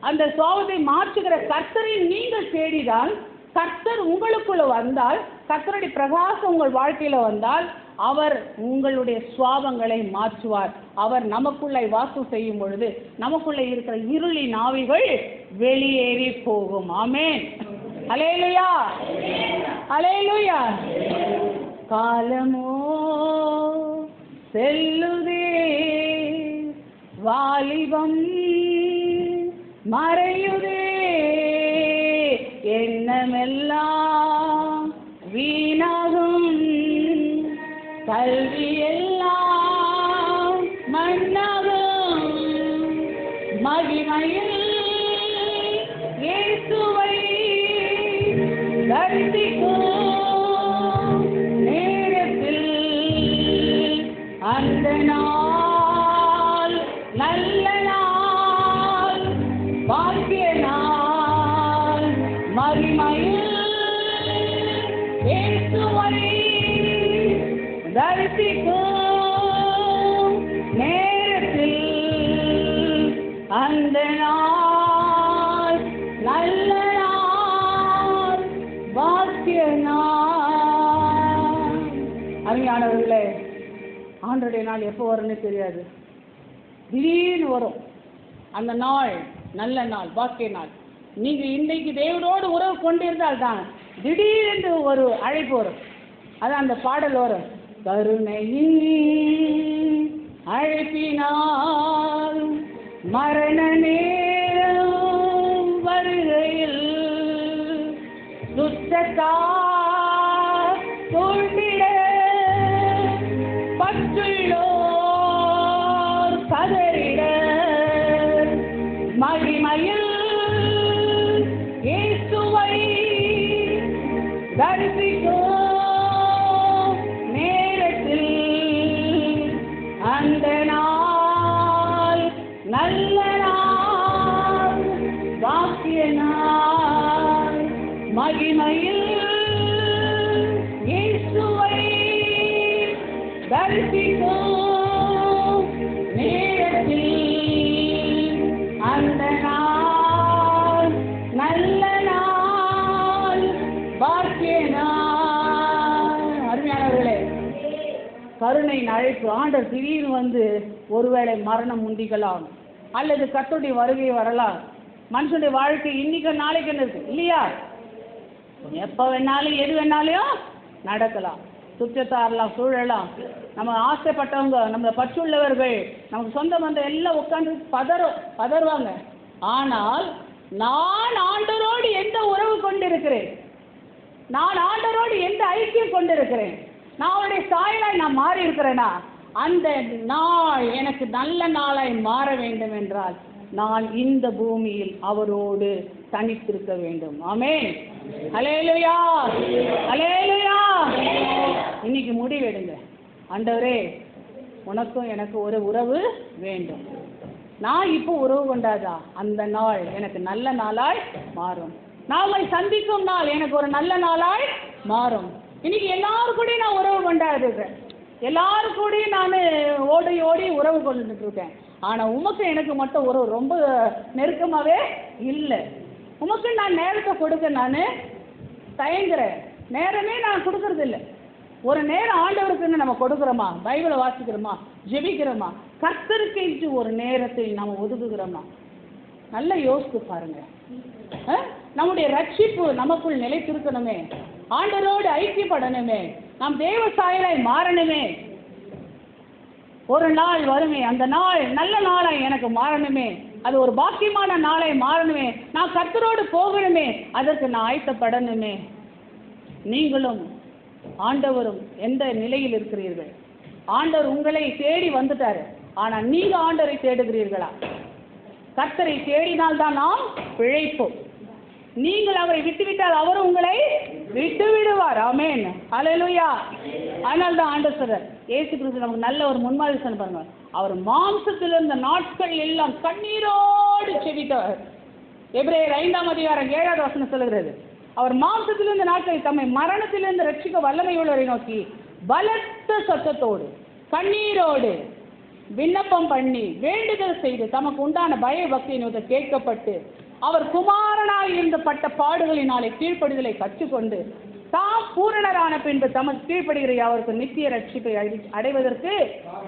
அந்த சுவாபத்தை மாற்றுகிற கர்த்தரை நீங்கள் தேடிதான் கர்த்தர் உங்களுக்குள்ள வந்தால், கர்த்தருடைய பிரகாசம் உங்கள் வாழ்க்கையில வந்தால், அவர் உங்களுடைய சுவாபங்களை மாற்றுவார். அவர் நமக்குள்ளே வாசம் செய்யும் பொழுது நமக்குள்ள இருக்கிற இருளின் ஆவிகள் வெளியேறி போகும். ஆமென். அல்லேலூயா, அல்லேலூயா. காலமோ செல்லுதே, வாலிபம் மறையுதே, எண்ணமெல்லாம் வீணாகும், கல்வி எல்லாம் மண்ணாகும், மகிமையில் இயேசுவை தரிசிக்கும் நேரத்தில் அந்த நாள் நல்ல நாள், பாக்கிய நாள், மகிமையில் இயேசுவை தரிசிக்கும் நேரத்தில் அந்த நாள் நல்ல நாள், பாக்கிய நாள். அருமையானவர்களே, ஆண்டோடைய நாள் எப்போ வரும்னு தெரியாது. திடீர்னு வரும். அந்த நாள் நல்ல நாள், பாக்கிய நாள். நீங்க இன்னைக்கு தேவனோடு உறவு கொண்டிருந்தால் தான் திடீரென்று ஒரு அழைப்பு வரும். அதான் அந்த பாடல் வரும். கருணையின் அழைப்பினால் மரண நேரம் வருகையில் துச்சத்தால் தூண்டிட பற்றுள்ளோர் கதறிட, மகிமையில் இயேசுவை தரிசிக்கும் நேரத்தில் அந்த நாள் நல்ல நாள், பாக்கிய நாள், மகிமையில் இயேசுவை தரிசிக்கும் நேரத்தில் அந்த நாள் நல்ல நாள், பாக்கிய நாள். அருமையானவர்களே, கருணையின் அழைப்பு. ஆண்டவர் திடீர்னு வந்து ஒருவேளை மரணம் முந்திக்கலாம், அல்லது கர்த்தருடைய வருகை வரலாம். மனுஷனுடைய வாழ்க்கை இன்னைக்கு நாளைக்கு இருக்கு இல்லையா? எப்போ வேணாலும் எது வேணாலும் நடக்கலாம், சுற்றத்தாரலாம், சூழலாம். நம்ம ஆசைப்பட்டவங்க, நம்ம பற்றுள்ளவர்கள், நமக்கு சொந்த பந்தம் எல்லாம் உட்காந்து பதறுவாங்க. ஆனால் நான் ஆண்டவரோடு எந்த உறவு கொண்டிருக்கிறேன், நான் ஆண்டவரோடு எந்த ஐக்கியம் கொண்டிருக்கிறேன், நான் அவருடைய சாயலாய் நான் மாறி இருக்கிறேனா, அந்த நாள் எனக்கு நல்ல நாளாய் மாற வேண்டும் என்றால் நான் இந்த பூமியில் அவரோடு தனித்திருக்க வேண்டும். ஆமென். அல்லேலூயா, அல்லேலூயா. இன்னைக்கு முடிவெடுங்க. ஆண்டவரே, உனக்கும் எனக்கு ஒரு உறவு வேண்டும். நான் இப்போ உறவு கொண்டாதா அந்த நாள் எனக்கு நல்ல நாளாய் மாறும். நாளை சந்திக்கும் நாள் எனக்கு ஒரு நல்ல நாளாய் மாறும். இன்னைக்கு எல்லாரும் கூட நான் உறவு கொண்டாடுறேன், எல்லாரும் கூட நான் ஓடி ஓடி உறவு கொண்டுட்டு இருக்கேன். ஆனால் உமக்கு எனக்கு மட்டும் உறவு ரொம்ப நெருக்கமாகவே இல்லை. உமக்கு நான் நேரத்தை கொடுக்க நான் தயங்குறேன். நேரமே நான் கொடுக்கறது இல்லை. ஒரு நேரம் ஆண்டவருக்குன்னு நம்ம கொடுக்குறோமா, பைபிளை வாசிக்கிறோமா, ஜெபிக்கிறோமா, கர்த்தருக்கு ஒரு நேரத்தை நம்ம ஒதுக்குகிறோமா? நல்லா யோசித்து பாருங்க. நம்முடைய ரட்சிப்பு நமக்குள் நிலைத்திருக்கணுமே, ஆண்டவரோடு ஐக்கியப்படணுமே, நாம் தேவ சாயலாய் மாறணுமே. ஒரு நாள் வருமே, அந்த நாள் நல்ல நாளாய் எனக்கு மாறணுமே, அது ஒரு பாக்கியமான நாளை மாறணுமே, நான் கர்த்தரோடு போகணுமே, அதற்கு நான் ஆயத்தப்படணுமே. நீங்களும் ஆண்டவரும் எந்த நிலையில் இருக்கிறீர்கள்? ஆண்டவர் உங்களை தேடி வந்துட்டாரு, ஆனால் நீங்க ஆண்டவரை தேடுகிறீர்களா? கர்த்தரை தேடினால்தான் நாம் பிழைப்போம். நீங்கள் அவரை விட்டுவிட்டால் அவர் உங்களை விட்டு விடுவார். ஆமென். அல்லேலூயா. அதனால தான் ஆண்டவர் சொல்றார், இயேசு கிறிஸ்து நமக்கு நல்ல ஒரு முன்மாதிரி சொன்ன பாருங்க. அவர் மாம்சத்தில் இருந்த நாட்கள் எல்லாம் கண்ணீரோடு செபித்தவர். எபிரேயர் 5:7 சொல்லுகிறது, அவர் மாம்சத்தில் இருந்த நாட்கள் தம்மை மரணத்திலிருந்து ரட்சிக்க வல்லமை உள்ளவரை நோக்கி பலத்த சத்தத்தோடு கண்ணீரோடு விண்ணப்பம் பண்ணி வேண்டுதல் செய்து தமக்கு உண்டான பய பக்தியை நோக்கி கேட்கப்பட்டு அவர் குமாரனாய் இருந்த பட்ட பாடுகளினாலே கீழ்ப்படிதலை கற்றுக்கொண்டு தாம் பூரணரான பின்பு தமக்கு கீழ்ப்படுகிற அவருக்கு நித்திய ரட்சிப்பை அடைவதற்கு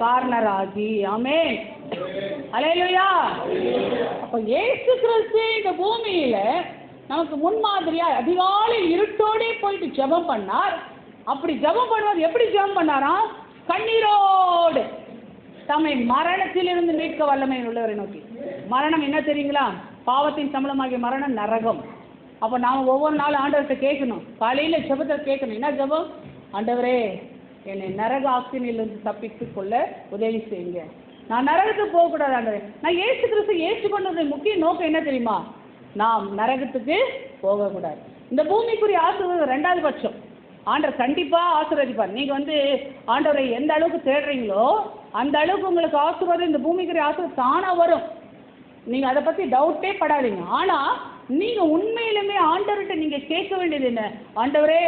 காரணராகி. ஆமென். அல்லேலூயா. அப்ப இயேசு கிறிஸ்து இந்த பூமியில நமக்கு முன்மாதிரியா அதிகாலை இருட்டோடே போயிட்டு ஜெபம் பண்ணார். அப்படி ஜெபம் பண்ணுவது எப்படி ஜெபம் பண்ணாராம்? கண்ணீரோடு தம்மை மரணத்திலிருந்து மீட்க வல்லமை உள்ளவரை நோக்கி. மரணம் என்ன தெரியுங்களா? பாவத்தின் சம்பளமாகிய மரணம் நரகம். அப்போ நாம் ஒவ்வொரு நாளும் ஆண்டவர்கிட்ட கேட்கணும். காலையில் ஜெபத்தை கேட்கணும். என்ன ஜெபம்? ஆண்டவரே, என்னை நரக ஆக்கினிலிருந்து தப்பித்து கொள்ள உதவி செய்யுங்க. நான் நரகத்துக்கு போகக்கூடாது ஆண்டவரே. நான் இயேசு கிறிஸ்து ஏற்றுக்கொண்டது முக்கிய நோக்கம் என்ன தெரியுமா? நாம் நரகத்துக்கு போகக்கூடாது. இந்த பூமிக்குரிய ஆசீர்வாதம் ரெண்டாவது பட்சம். ஆண்டவர் கண்டிப்பாக ஆசீர்வதிப்பார். நீங்கள் ஆண்டவரை எந்த அளவுக்கு தேடுறீங்களோ அந்த அளவுக்கு உங்களுக்கு ஆசீர்வாதம், இந்த பூமிக்குரிய ஆசீர்வாதம் தானாக வரும். நீங்கள் அதை பற்றி டவுட்டே படாதீங்க. ஆனால் நீங்கள் உண்மையிலுமே ஆண்டவர்கிட்ட நீங்கள் கேட்க வேண்டியது என்ன? ஆண்டவரே,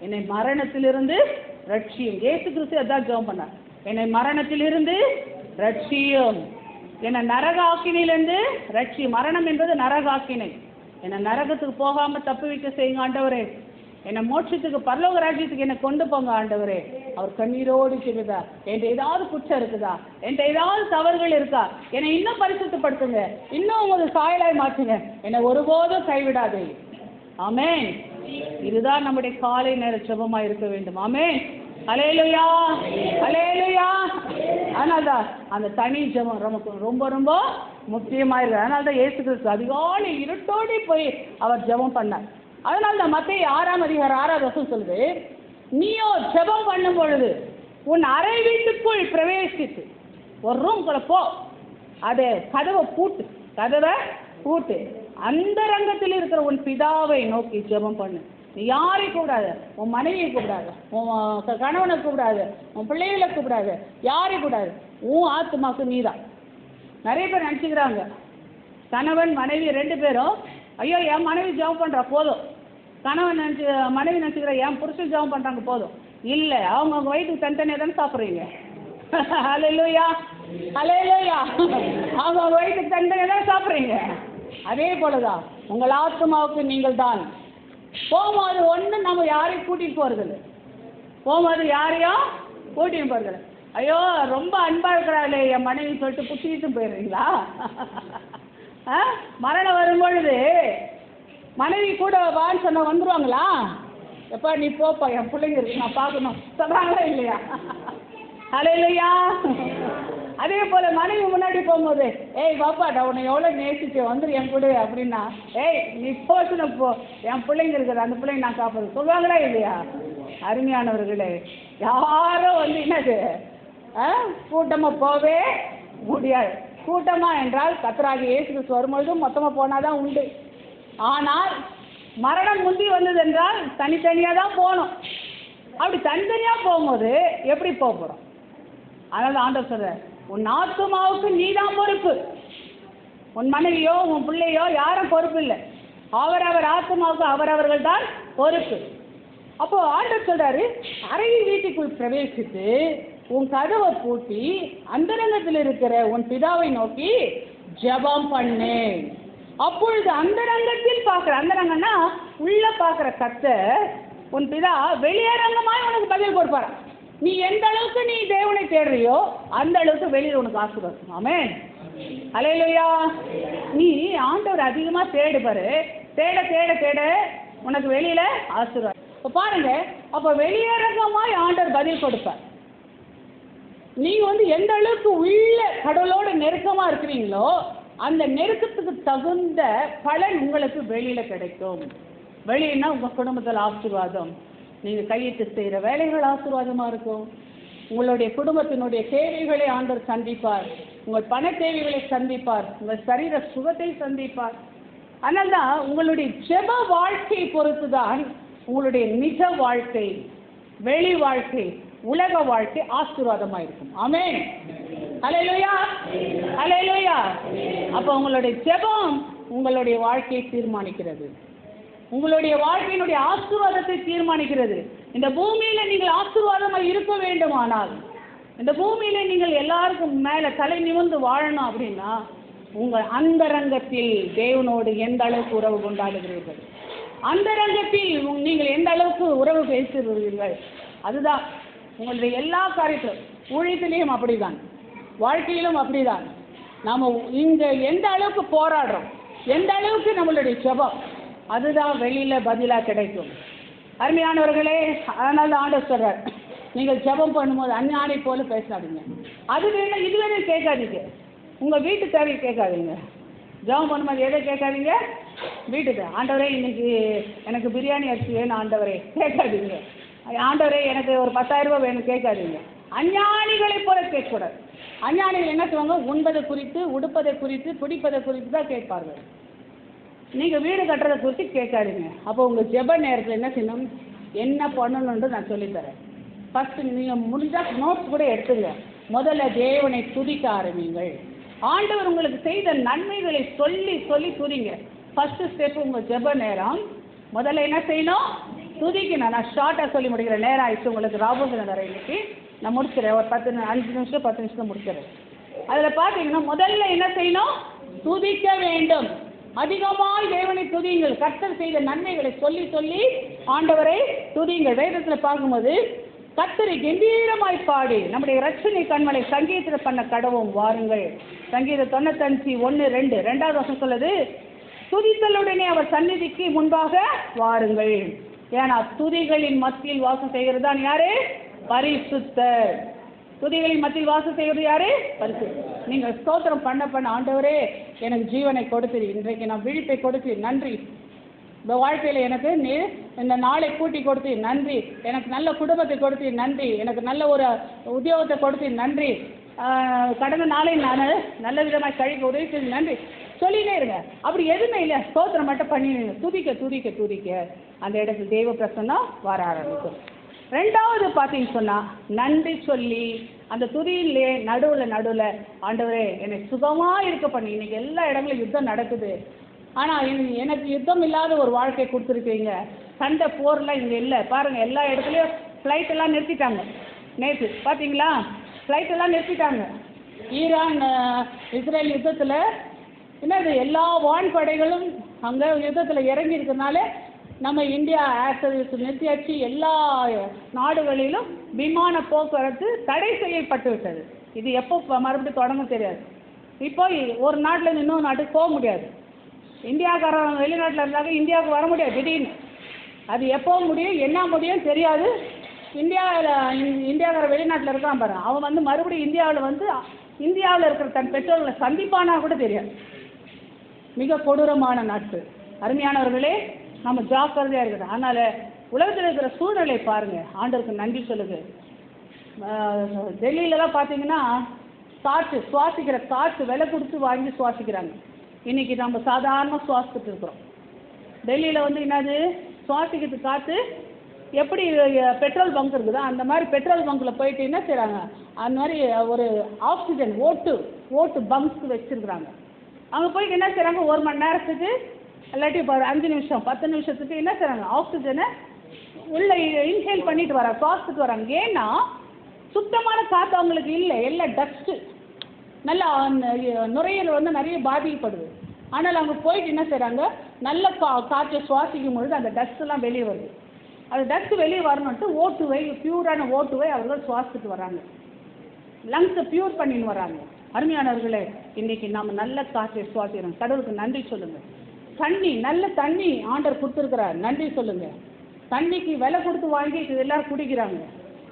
என்னை மரணத்திலிருந்து ரட்சியும். இயேசு கிறிஸ்து அதான் ஜெபம் பண்ணார். என்னை மரணத்திலிருந்து ரட்சியும், என்னை நரக ஆக்கினிலிருந்து ரட்சியும். மரணம் என்பது நரக ஆக்கினை. என்னை நரகத்துக்கு போகாமல் தப்பு வைக்க செய்யுங்க ஆண்டவரே. என்னை மோட்சத்துக்கு பரலோக ராஜ்யத்துக்கு என்னை கொண்டு போங்க ஆண்டவரே. அவர் கண்ணீரோடு சொல்லுதா, என்கிட்ட ஏதாவது குற்றம் இருக்குதா, என்கிட்ட ஏதாவது தவறுகள் இருக்கா, என்னை இன்னும் பரிசுத்தப்படுத்துங்க, இன்னும் உங்களது சாயலாய் மாற்றுங்க, என்னை ஒருபோதும் கைவிடாதே. ஆமென். இதுதான் நம்முடைய காலை நேர ஜெபமா இருக்க வேண்டும். ஆமென். அல்லேலூயா, அல்லேலூயா. அதனால்தான் அந்த தனி ஜெபம் நமக்கு ரொம்ப ரொம்ப முக்கியமாக இருக்குது. அதனால்தான் இயேசு கிறிஸ்து அதிகாலை இருட்டோடி போய் அவர் ஜெபம் பண்ணார். அதனால தான் மத்தேயு 6:6 சொல்லுது, நீயோ ஜெபம் பண்ணும் பொழுது உன் அறை வீட்டுக்குள் பிரவேசித்து ஒரு ரூம்குள்ள போ, அது கதவை பூட்டு, அந்த ரங்கத்தில் இருக்கிற உன் பிதாவை நோக்கி ஜெபம் பண்ணு. நீ யாரையும் கூப்பிடாத, உன் மனைவியை கூப்பிடாத, உன் கணவனை கூப்பிடாத, உன் பிள்ளைகளை கூப்பிடாத, யாரையும் கூப்பிடாது. உன் ஆத்துமாக்கு நீதான். நிறைய பேர் நினச்சிக்கிறாங்க கணவன் மனைவி 2 பேரும், ஐயோ என் மனைவி ஜெபம் பண்ணுறா போதும், மனைவி நினச்சிக்கிறா என் புருஷன் ஜெபம் பண்ணுறாங்க போதும். இல்லை, அவங்க வயிற்றுக்கு தனித்தனியாக தானே சாப்பிட்றீங்க. அல்லேலூயா, அல்லேலூயா. அவங்க வயிற்றுக்கு தனித்தனியாக தானே சாப்பிட்றீங்க. அதே போல தான் உங்கள் ஆத்மாவுக்கு நீங்கள் தான். போகும்போது ஒன்று நம்ம யாரையும் கூட்டிகிட்டு போகிறதில்ல, போகும்போது யாரையும் கூட்டிகிட்டு போகிறதில்ல. ஐயோ ரொம்ப அன்பாக இருக்கிறாளே என் மனைவி சொல்லிட்டு புத்திக்கிட்டு போயிடுறீங்களா? மரணம் வரும்பொழுது மனைவி கூட வான்னு சொன்ன வந்துடுவாங்களா? எப்பா நீ போப்பா, என் பிள்ளைங்க இருக்கு நான் பார்க்கணும் சொல்கிறாங்களா இல்லையா? அல்லேலூயா. அதே போல் மனைவி முன்னாடி போகும்போது, ஏய் பாப்பா நான் உன்னை எவ்வளோ நேசிச்சேன் வந்துடு என் கூட அப்படின்னா, ஏய் நீ போச்சுன்னு போ, என் பிள்ளைங்க இருக்குது அந்த பிள்ளைங்க நான் காப்பது சொல்லுவாங்களா இல்லையா? அருமையானவர்களே, யாரும் என்னது கூட்டமாக போவே முடியாது. கூட்டமாக என்றால் கர்த்தராகிய இயேசு கிறிஸ்து வரும்பொழுதும் மொத்தமாக போனால் தான் உண்டு. ஆனால் மரணம் முந்தி வந்தது என்றால் தனித்தனியாக தான் போகணும். அப்படி தனித்தனியாக போகும்போது எப்படி போக போகிறோம்? அதனால ஆண்டவர் சொல்கிறார், உன் ஆத்துமாவுக்கு நீ தான் பொறுப்பு. உன் மனைவியோ உன் பிள்ளையோ யாரும் பொறுப்பு இல்லை. அவரவர் ஆத்துமாவுக்கு அவரவர்கள் தான் பொறுப்பு. அப்போது ஆண்டவர் சொல்கிறாரு, அறை வீட்டுக்குள் பிரவேசித்து உன் கதவை பூட்டி அந்தரங்கத்தில் இருக்கிற உன் பிதாவை நோக்கி ஜெபம் பண்ணு. அப்பொழுது அந்தரங்கத்தில் பார்க்குற, அந்தரங்கன்னா உள்ள பார்க்குற கர்த்தர் உன் பிதா வெளியரங்கமாய் உனக்கு பதில் கொடுப்பார். நீ எந்த அளவுக்கு நீ தேவனை தேடுறியோ அந்த அளவுக்கு வெளியில் உனக்கு ஆசீர்வாதம். ஆமென். அல்லேலூயா. நீ ஆண்டவர் அதிகமாக தேடுபாரு, தேட தேட தேட உனக்கு வெளியில் ஆசீர்வாதம். இப்போ பாருங்க, அப்போ வெளியரங்கமாய் ஆண்டவர் பதில் கொடுப்பார். நீங்கள் எந்த அளவுக்கு உள்ள கடவுளோட நெருக்கமாக இருக்கிறீங்களோ அந்த நெருக்கத்துக்கு தகுந்த பலன் உங்களுக்கு வெளியில் கிடைக்கும். வெளியினா உங்கள் குடும்பத்தில் ஆசீர்வாதம், நீங்கள் கையிட்டு செய்கிற வேலைகள் ஆசீர்வாதமாக இருக்கும். உங்களுடைய குடும்பத்தினுடைய தேவைகளை ஆண்டவர் சந்திப்பார், உங்கள் பண தேவைகளை சந்திப்பார், உங்கள் சரீர சுகத்தை சந்திப்பார். அதனால தான் உங்களுடைய ஜெப வாழ்க்கையை பொறுத்து தான் உங்களுடைய நிஜ வாழ்க்கை, வெளி வாழ்க்கை, உலக வாழ்க்கை ஆசீர்வாதமாக இருக்கும். ஆமென். அல்லேலூயா, அல்லேலூயா. அப்போ உங்களுடைய ஜெபம் உங்களுடைய வாழ்க்கையை தீர்மானிக்கிறது, உங்களுடைய வாழ்க்கையினுடைய ஆசீர்வாதத்தை தீர்மானிக்கிறது. இந்த பூமியில் நீங்கள் ஆசீர்வாதமாக இருக்க வேண்டுமானால், இந்த பூமியில் நீங்கள் எல்லாருக்கும் மேலே தலை நிமிர்ந்து வாழணும் அப்படின்னா உங்கள் அந்தரங்கத்தில் தேவனோடு எந்த அளவுக்கு உறவு கொண்டாடுகிறீர்கள், அந்தரங்கத்தில் நீங்கள் எந்த அளவுக்கு உறவு பேசுகிறீர்கள், அதுதான் உங்களுடைய எல்லா காரியத்திலும். ஊழியத்திலையும் அப்படிதான், வாழ்க்கையிலும் அப்படிதான். நாம் இங்கே எந்த அளவுக்கு போராடுறோம், எந்த அளவுக்கு நம்மளுடைய ஜெபம், அதுதான் வெளியில் பதிலாக கிடைக்கும். அருமையானவர்களே, அதனால ஆண்டவர் சொல்றார், நீங்கள் ஜெபம் பண்ணும்போது அஞ்ஞானை போல பேசாதீங்க. அது வேணும் இது வேணும் கேட்காதீங்க, உங்கள் வீட்டு தேவையை கேட்காதீங்க. ஜெபம் பண்ணும்போது எதை கேட்காதீங்க? வீட்டுக்கு. ஆண்டவரே இன்னைக்கு எனக்கு பிரியாணி அரிசி வேணும் ஆண்டவரே கேட்காதீங்க. ஆண்டவரே எனக்கு ஒரு 10,000 ரூபாய் வேணும் கேட்காதீங்க. அஞ்ஞானிகளை போல கேட்கக்கூடாது. அஞ்ஞானிகள் என்ன சொல்லுவாங்க? உண்பதை குறித்து, உடுப்பதை குறித்து, குடிப்பதை குறித்து தான் கேட்பார்கள். நீங்கள் வீடு கட்டுறதை குறித்து கேட்காதீங்க. அப்போ உங்கள் ஜெப நேரத்தில் என்ன செய்யணும், என்ன பண்ணணுன்றது நான் சொல்லித்தரேன். ஃபஸ்ட்டு நீங்கள் முடிஞ்சால் நோட்ஸ் கூட எடுத்துங்க. முதல்ல தேவனை துதிக்க ஆரம்பிங்கள். ஆண்டவர் உங்களுக்கு செய்த நன்மைகளை சொல்லி சொல்லி துதிங்க. ஃபஸ்ட்டு ஸ்டெப் உங்கள் ஜெப நேரம். முதல்ல என்ன செய்யணும்? துதிக்கணும். நான் ஷார்ட்டாக சொல்லி முடிக்கிறேன், நேரம் ஆயிடுச்சு உங்களுக்கு. ராபோசன வர இன்னைக்கு நான் முடிச்சிடறேன், ஒரு 5 நிமிஷம் 10 நிமிஷம் முடிச்சிடறேன். அதில் பார்த்தீங்கன்னா முதல்ல என்ன செய்யணும்? துதிக்க வேண்டும். அதிகமாய் தேவனை துதியுங்கள். கர்த்தர் செய்த நன்மைகளை சொல்லி சொல்லி ஆண்டவரை துதியுங்கள். வேதத்தில் பார்க்கும்போது கர்த்தரை கம்பீரமாய் பாடி நம்முடைய இரட்சணை கண்மலை சங்கீதத்தில் பண்ண கடவும் வாருங்கள். சங்கீதம் 95:1-2 2வது வசனம் சொல்லுது, துதித்தலுடனே அவர் சந்நிதிக்கு முன்பாக வாருங்கள். ஏன்னா துதிகளின் மத்தியில் வாசம் செய்கிறது தான் யாரு? பரிசுத்தர். துதிகளின் மத்தியில் வாசம் செய்வது யாரு? பரிசுத்தர். நீங்கள் ஸ்தோத்திரம் பண்ண பண்ண ஆண்டவரே எனக்கு ஜீவனை கொடுத்தீர், இன்றைக்கு நான் விழிப்பை கொடுத்தீர், நன்றி. இந்த வாழ்க்கையில் எனக்கு நீ இந்த நாளை கூட்டி கொடுத்தீர், நன்றி. எனக்கு நல்ல குடும்பத்தை கொடுத்தீர், நன்றி. எனக்கு நல்ல ஒரு உத்தியோகத்தை கொடுத்தீர், நன்றி. கடந்த நாளை நான் நல்ல விதமாக கழிக்க உதவி செய்து நன்றி சொல்லினே இருங்க. அப்படி எதுவுமே இல்லை, ஸ்தோத்திரம் மட்டும் பண்ணிடுங்க. துதிக்க துதிக்க துதிக்க அந்த இடத்துல தெய்வ பிரசன்னம் வர ஆரம்பிக்கும். ரெண்டாவது பார்த்தீங்கன்னு சொன்னால் நன்றி சொல்லி அந்த துதியிலே நடுவில் ஆண்டவரே என்னை சுகமாக இருக்க பண்ணி. இன்னைக்கு எல்லா இடங்களும் யுத்தம் நடக்குது, ஆனால் எனக்கு யுத்தம் இல்லாத ஒரு வாழ்க்கை கொடுத்துருக்கீங்க. சண்டை போர்லாம் இங்கே இல்லை பாருங்கள். எல்லா இடத்துலையும் ஃப்ளைட்டெல்லாம் நிறுத்திட்டாங்க. நேற்று பார்த்தீங்களா? ஃப்ளைட்டெல்லாம் நிறுத்திட்டாங்க. ஈரான் இஸ்ரேல் யுத்தத்தில் என்னது எல்லா வான்படைகளும் அங்கே யுத்தத்தில் இறங்கி இருக்கிறதுனால நம்ம இந்தியா ஏர் சர்வீஸ் நிறுத்தியாச்சு. எல்லா நாடுகளிலும் விமான போக்குவரத்து தடை செய்யப்பட்டு விட்டது. இது எப்போ மறுபடியும் தொடங்க தெரியாது. இப்போ ஒரு நாட்டில் இன்னொரு நாட்டுக்கு போக முடியாது. இந்தியாக்காரன் வெளிநாட்டில் இருந்தாங்க, இந்தியாவுக்கு வர முடியாது திடீர்னு. அது எப்போ முடியும் என்ன முடியும் தெரியாது. இந்தியாக்கார வெளிநாட்டில் இருக்கான் பாரு, அவன் வந்து மறுபடியும் இந்தியாவில் இருக்கிற தன் பெற்றோர்களை சந்திப்பானா கூட தெரியாது. மிக கொடூரமான நாட்கள். அருமையானவர்களே, நம்ம ஜாக்கிரதையாக இருக்குது. அதனால் உலகத்தில் இருக்கிற சூழ்நிலை பாருங்கள், ஆண்டவருக்கு நன்றி சொல்லுது. டெல்லியிலலாம் பார்த்தீங்கன்னா காற்று சுவாசிக்கிற காற்று விலை கொடுத்து வாங்கி சுவாசிக்கிறாங்க. இன்றைக்கி நம்ம சாதாரணமாக சுவாசிக்கிட்டு இருக்கிறோம். டெல்லியில் வந்து என்னது சுவாசிக்கிறதுக்கு காற்று எப்படி பெட்ரோல் பங்க் இருக்குதோ அந்த மாதிரி பெட்ரோல் பங்க்கில் போயிட்டு என்ன செய்கிறாங்க, அந்த மாதிரி ஒரு ஆக்சிஜன் ஓட்டு பங்க்ஸ் வச்சுருக்குறாங்க. அங்கே போயிட்டு என்ன செய்கிறாங்க, 1 மணி நேரத்துக்கு இல்லாட்டி 5 நிமிஷம் 10 நிமிஷத்துக்கு என்ன செய்கிறாங்க, ஆக்சிஜனை உள்ளே இன்ஹேல் பண்ணிட்டு வராங்க, சுவாசிட்டு வராங்க. ஏன்னா சுத்தமான காற்று அவங்களுக்கு இல்லை, எல்லாம் டஸ்ட்டு. நல்லா நுரையீரல் வந்து நிறைய பாதிக்கப்படுது. ஆனால் அவங்க போயிட்டு என்ன செய்கிறாங்க, நல்ல காற்றை சுவாசிக்கும் பொழுது அந்த டஸ்ட்டெல்லாம் வெளியே வருது. அந்த டஸ்ட்டு வெளியே வரணுன்ட்டு ஓட்டுவை, பியூரான ஓட்டுவை அவர்கள் சுவாசிட்டு வராங்க. லங்ஸை பியூர் பண்ணின்னு வராங்க. அருமையானவர்களே, இன்றைக்கி நாம் நல்ல காற்றை சுவாசிக்கிறோம். கடவுளுக்கு நன்றி சொல்லுங்கள். நல்ல தண்ணி ஆண்டவர் கொடுத்துருக்குறார், நன்றி சொல்லுங்கள். தண்ணிக்கு விலை கொடுத்து வாங்கி எல்லோரும் குடிக்கிறாங்க.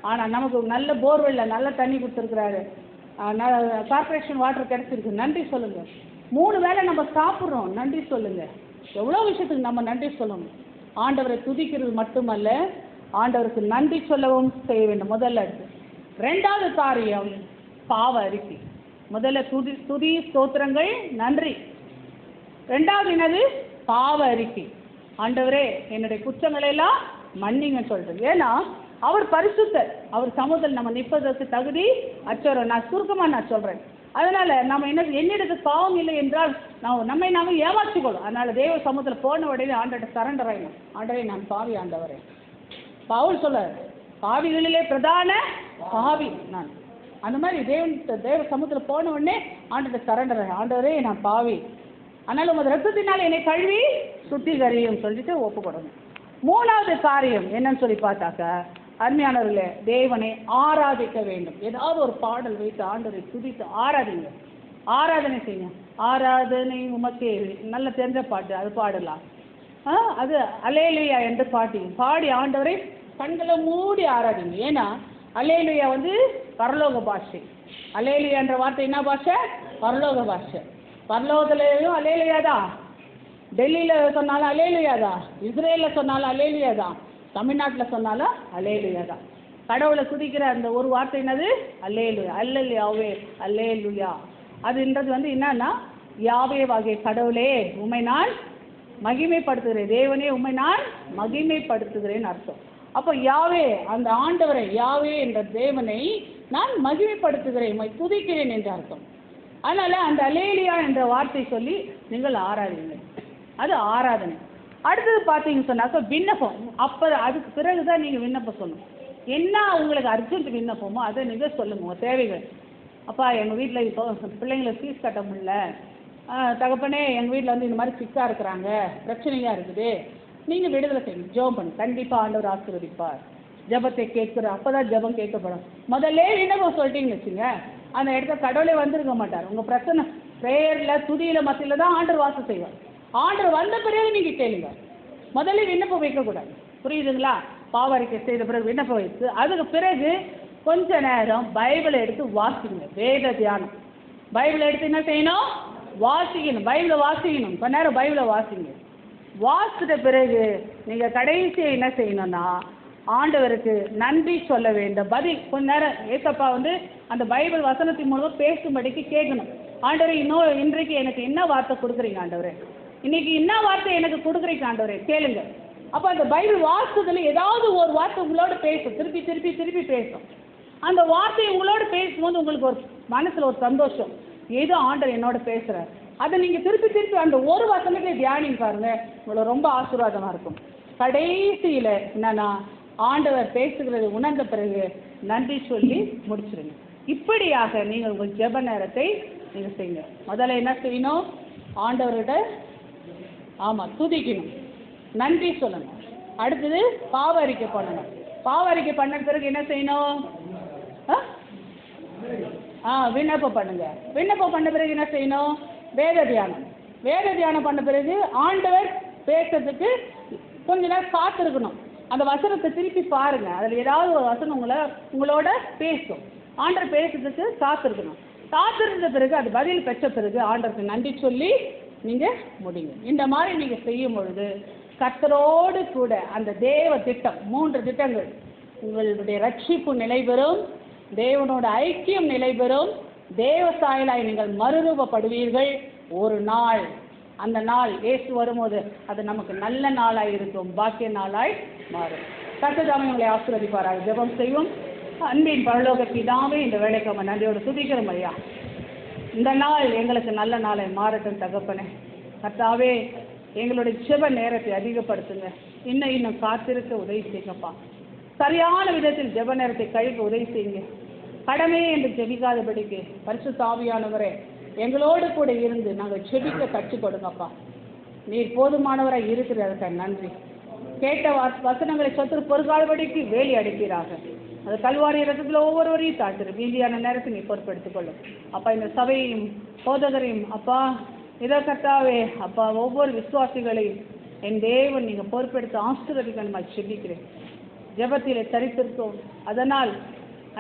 ஆனால் நமக்கு நல்ல போர்வெல்லில் நல்ல தண்ணி கொடுத்துருக்குறாரு, கார்பரேஷன் வாட்டர் கிடச்சிருக்கு, நன்றி சொல்லுங்கள். 3 வேளை நம்ம சாப்பிட்றோம், நன்றி சொல்லுங்கள். எவ்வளோ விஷயத்துக்கு நம்ம நன்றி சொல்லணும். ஆண்டவரை துதிக்கிறது மட்டுமல்ல, ஆண்டவருக்கு நன்றி சொல்லவும் செய்ய வேண்டும். முதல்ல இருக்கு. 2வது காரியம் பாவ அறிக்கை. முதல்ல துதி ஸ்தோத்திரங்கள் நன்றி. 2வது என்னது, பாவ அறிக்கை. ஆண்டவரே என்னுடைய குற்றங்களெல்லாம் மன்னிங்கன்னு சொல்கிறது. ஏன்னா அவர் பரிசுத்தர், அவர் சமூகத்தில் நம்ம நிற்பதற்கு தகுதி அச்சோரம். நான் சுருக்கமாக சொல்கிறேன். அதனால் நம்ம என்னிடத்துக்கு பாவம் இல்லை என்றால் நம்மை நாம ஏமாற்றிக்கொள்ளும். அதனால் தேவ சமூகத்தில் போன உடனே ஆண்டவர்கிட்ட சரண்டர் ஆகிடும். ஆண்டவரே நான் பாவி ஆண்டவரே. பவுல் சொல்ல, பாவிகளிலே பிரதான பாவி நான். அந்த மாதிரி தேவ சமூகத்தில் போன உடனே ஆண்டவர்கிட்ட சரண்டர், ஆண்டவரே நான் பாவி, அதனால் உங்கள் ரத்தத்தினால் என்னை கழுவி சுத்திகரியும் சொல்லிட்டு ஒப்பு கொடுங்க. மூணாவது காரியம் என்னன்னு சொல்லி பார்த்தாக்கா, அருமையானவர்களே, தேவனை ஆராதிக்க வேண்டும். ஏதாவது ஒரு பாடல் வைத்து ஆண்டவரை துதித்து ஆராதிங்க, ஆராதனை செய்யுங்க. ஆராதனை உமக்கே, நல்ல தெரிஞ்ச பாட்டு அது பாடலாம். அது அல்லேலூயா என்று பாடி ஆண்டவரை கண்களை மூடி ஆராதிங்க. ஏன்னா அல்லேலூயா பரலோக பாஷை. அல்லேலூயா என்ற வார்த்தை என்ன பாஷை? பரலோக பாஷை. பரலோகத்திலையும் அல்லேலூயா தான், டெல்லியில் சொன்னாலும் அல்லேலூயா தான், இஸ்ரேலில் சொன்னாலும் அல்லேலூயா தான், தமிழ்நாட்டில் சொன்னாலும் அல்லேலூயா தான். கடவுளை துதிக்கிற அந்த ஒரு வார்த்தை என்னது? அல்லேலூயா. அல்லேலூயாவே அல்லேலூயா. அதுன்றது என்னன்னா, யாவேவாகிய கடவுளே உம்மை நான் மகிமைப்படுத்துகிறேன், தேவனே உம்மை நான் மகிமைப்படுத்துகிறேன் அர்த்தம். அப்போ யாவே, அந்த ஆண்டவரை, யாவே என்ற தேவனை நான் மகிமைப்படுத்துகிறேன், உம்மை துதிக்கிறேன் என்று அர்த்தம். அதனால அந்த அல்லேலூயா என்ற வார்த்தை சொல்லி நீங்கள் ஆராதிங்க. அது ஆராதனை. அடுத்தது பார்த்தீங்கன்னு சொன்னாக்க விண்ணப்பம். அப்போ அதுக்கு பிறகுதான் நீங்கள் விண்ணப்பம் சொல்லணும். என்ன உங்களுக்கு அர்ஜென்ட் விண்ணப்பமோ அதை நீங்கள் சொல்லுங்க, உங்கள் தேவைகள். அப்பா எங்கள் வீட்டில் இப்போ பிள்ளைங்களை ஃபீஸ் கட்ட முடியல, தகப்பனே எங்கள் வீட்டில் இந்த மாதிரி சிக்காக இருக்கிறாங்க, பிரச்சனையாக இருக்குது, நீங்கள் விடுதலை செய்யுங்க, ஜெபம் பண்ணு, கண்டிப்பாக ஆண்டவர் ஆசீர்வதிப்பார். ஜெபத்தை கேட்குற அப்போ தான் ஜெபம் கேட்கப்படும். முதல்ல விண்ணப்பம் சொல்லிட்டீங்கன்னு வச்சுங்க, அந்த இடத்துல கடவுளே வந்திருக்க மாட்டார். உங்கள் பிரச்சனை ப்ரேயரில் துதியில் மத்தியில் தான் ஆண்டவர் வாசம் செய்வார். ஆண்டவர் வந்த பிறகு நீங்கள் கேளுங்க. முதல்ல விண்ணப்பம் வைக்கக்கூடாது, புரியுதுங்களா? பாவரிக்கை செய்த பிறகு விண்ணப்பம் வைத்து அதுக்கு பிறகு கொஞ்ச நேரம் பைபிளை எடுத்து வாசிங்க. வேத தியானம். பைபிளை எடுத்து என்ன செய்யணும்? வாசிக்கணும். பைபிளை வாசிக்கணும். கொஞ்ச நேரம் பைபிளை வாசிங்க. வாசித்த பிறகு நீங்கள் கடைசியை என்ன செய்யணும்னா, ஆண்டவருக்கு நன்றி சொல்ல வேண்டும். பதில் கொஞ்ச நேரம் ஏசப்பா அந்த பைபிள் வசனத்தின் மூலமாக பேசும்படிக்கு கேட்கணும். ஆண்டவரே இன்றைக்கு எனக்கு என்ன வார்த்தை கொடுக்குறீங்க ஆண்டவரே, இன்னைக்கு என்ன வார்த்தை எனக்கு கொடுக்குறீங்க ஆண்டவரே, கேளுங்க. அப்போ அந்த பைபிள் வாசத்தில் ஏதாவது ஒரு வார்த்தை உங்களோட பேசும், திருப்பி திருப்பி திருப்பி பேசும். அந்த வார்த்தை உங்களோட பேசும்போது உங்களுக்கு ஒரு மனசில் ஒரு சந்தோஷம், ஏதோ ஆண்டவர் என்னோட பேசுகிறார். அதை நீங்கள் திருப்பி திருப்பி அந்த ஒரு வசனத்தை தியானிங்க பாருங்க, உங்களுக்கு ரொம்ப ஆசீர்வாதமாக இருக்கும். கடைசியில் என்னன்னா, ஆண்டவர் பேசுகிறது உணர்ந்த பிறகு நன்றி சொல்லி முடிச்சிருங்க. இப்படியாக நீங்கள் உங்கள் ஜெப நேரத்தை நீங்கள் செய்யுங்க. முதல்ல என்ன செய்யணும்? ஆண்டவர்கிட்ட துதிக்கணும், நன்றி சொல்லணும். அடுத்தது பாவ அறிக்கை பண்ணணும். பாவ அறிக்கை பண்ண பிறகு என்ன செய்யணும்? விண்ணப்பம் பண்ணுங்க. விண்ணப்பம் பண்ண பிறகு என்ன செய்யணும்? வேத தியானம். வேத தியானம் பண்ண பிறகு ஆண்டவர் பேசுறதுக்கு கொஞ்ச நேரம் காத்திருக்கணும். அந்த வசனத்தை திருப்பி பாருங்க, அதில் ஏதாவது ஒரு வசனம் உங்களோட பேசும். ஆண்டவர் பேசுறதுக்கு காத்திருக்கணும். காத்திருந்த பிறகு அது பதில் பெற்ற பிறகு ஆண்டவருக்கு நன்றி சொல்லி நீங்கள் முடிங்க. இந்த மாதிரி நீங்கள் செய்யும் பொழுது கர்த்தரோடு கூட அந்த தேவ திட்டம், 3 திட்டங்கள், உங்களுடைய ரட்சிப்பு நிலைபெறும், தேவனோட ஐக்கியம் நிலைபெறும், தேவ சாயலாய் நீங்கள் மறுரூபப்படுவீர்கள். ஒரு நாள், அந்த நாள் இயேசு வரும்போது அது நமக்கு நல்ல நாளாய் இருக்கும், பாக்கிய நாளாய் மாறும். கர்த்தர் தாமே உங்களை ஆசீர்வதிப்பாராக. ஜெபம் செய்வோம். அன்பின் பரலோக பிதாவே, இந்த வேலைக்கு நம்ம நன்றியோடு துதிக்கிறோம் ஐயா. இந்த நாள் எங்களுக்கு நல்ல நாளை மாறட்டும் தகப்பனே. கர்த்தாவே, எங்களுடைய ஜெப நேரத்தை அதிகப்படுத்துங்க. இன்னும் காத்திருக்க உதவி செய்யுங்கப்பா. சரியான விதத்தில் ஜெப நேரத்தை கழிக்க உதவி செய்யுங்க. கடமையே என்று ஜெபிக்காதபடிக்கு பரிசுத்த ஆவியானவரே எங்களோடு கூட இருந்து நாங்கள் ஜெபிக்க கற்றுக் கொடுங்கப்பா. நீர் போதுமானவராக இருக்கிறதற்கு நன்றி. கேட்ட வசனங்களை சொத்து பொறுக்காதபடிக்கு வேலி அடிப்பீராக. அது கல்வாரி ரத்தத்தில் ஒவ்வொருவரையும் தாழ்த்துரு. மீதியான நேரத்தை நீ பொறுப்பெடுத்துக் கொள்ளும் அப்பா. இந்த சபையையும் போதகரையும் அப்பா, இதை கர்த்தாவே அப்பா, ஒவ்வொரு விசுவாசிகளையும் என் தேவன் நீங்கள் பொறுப்பெடுத்து ஆசீர்வதிக்கணுமாய் ஜெபிக்கிறேன். ஜெபத்திலே தரித்திருக்கோம், அதனால்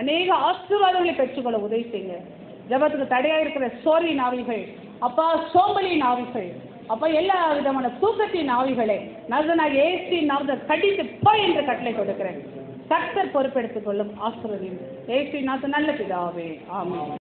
அநேக ஆசீர்வாதங்களை பெற்றுக்கொள்ள உதவி செய்யுங்க. ஜெபத்துக்கு தடையாக இருக்கிற சோரியின் ஆவிகள் அப்பா, சோம்பலின் ஆவிகள் அப்பா, எல்லா விதமான தூக்கத்தின் ஆவிகளை நசனாக இயேசுவின் நாமத்தில் கடித்து போ என்று கட்டளை கொடுக்கிறேன். கர்த்தர் பொறுப்பெடுத்துக் கொள்ளும். ஆசீர்வதியும் இயேசுவின் நாமத்தில் நல்ல பிதாவே, ஆமென்.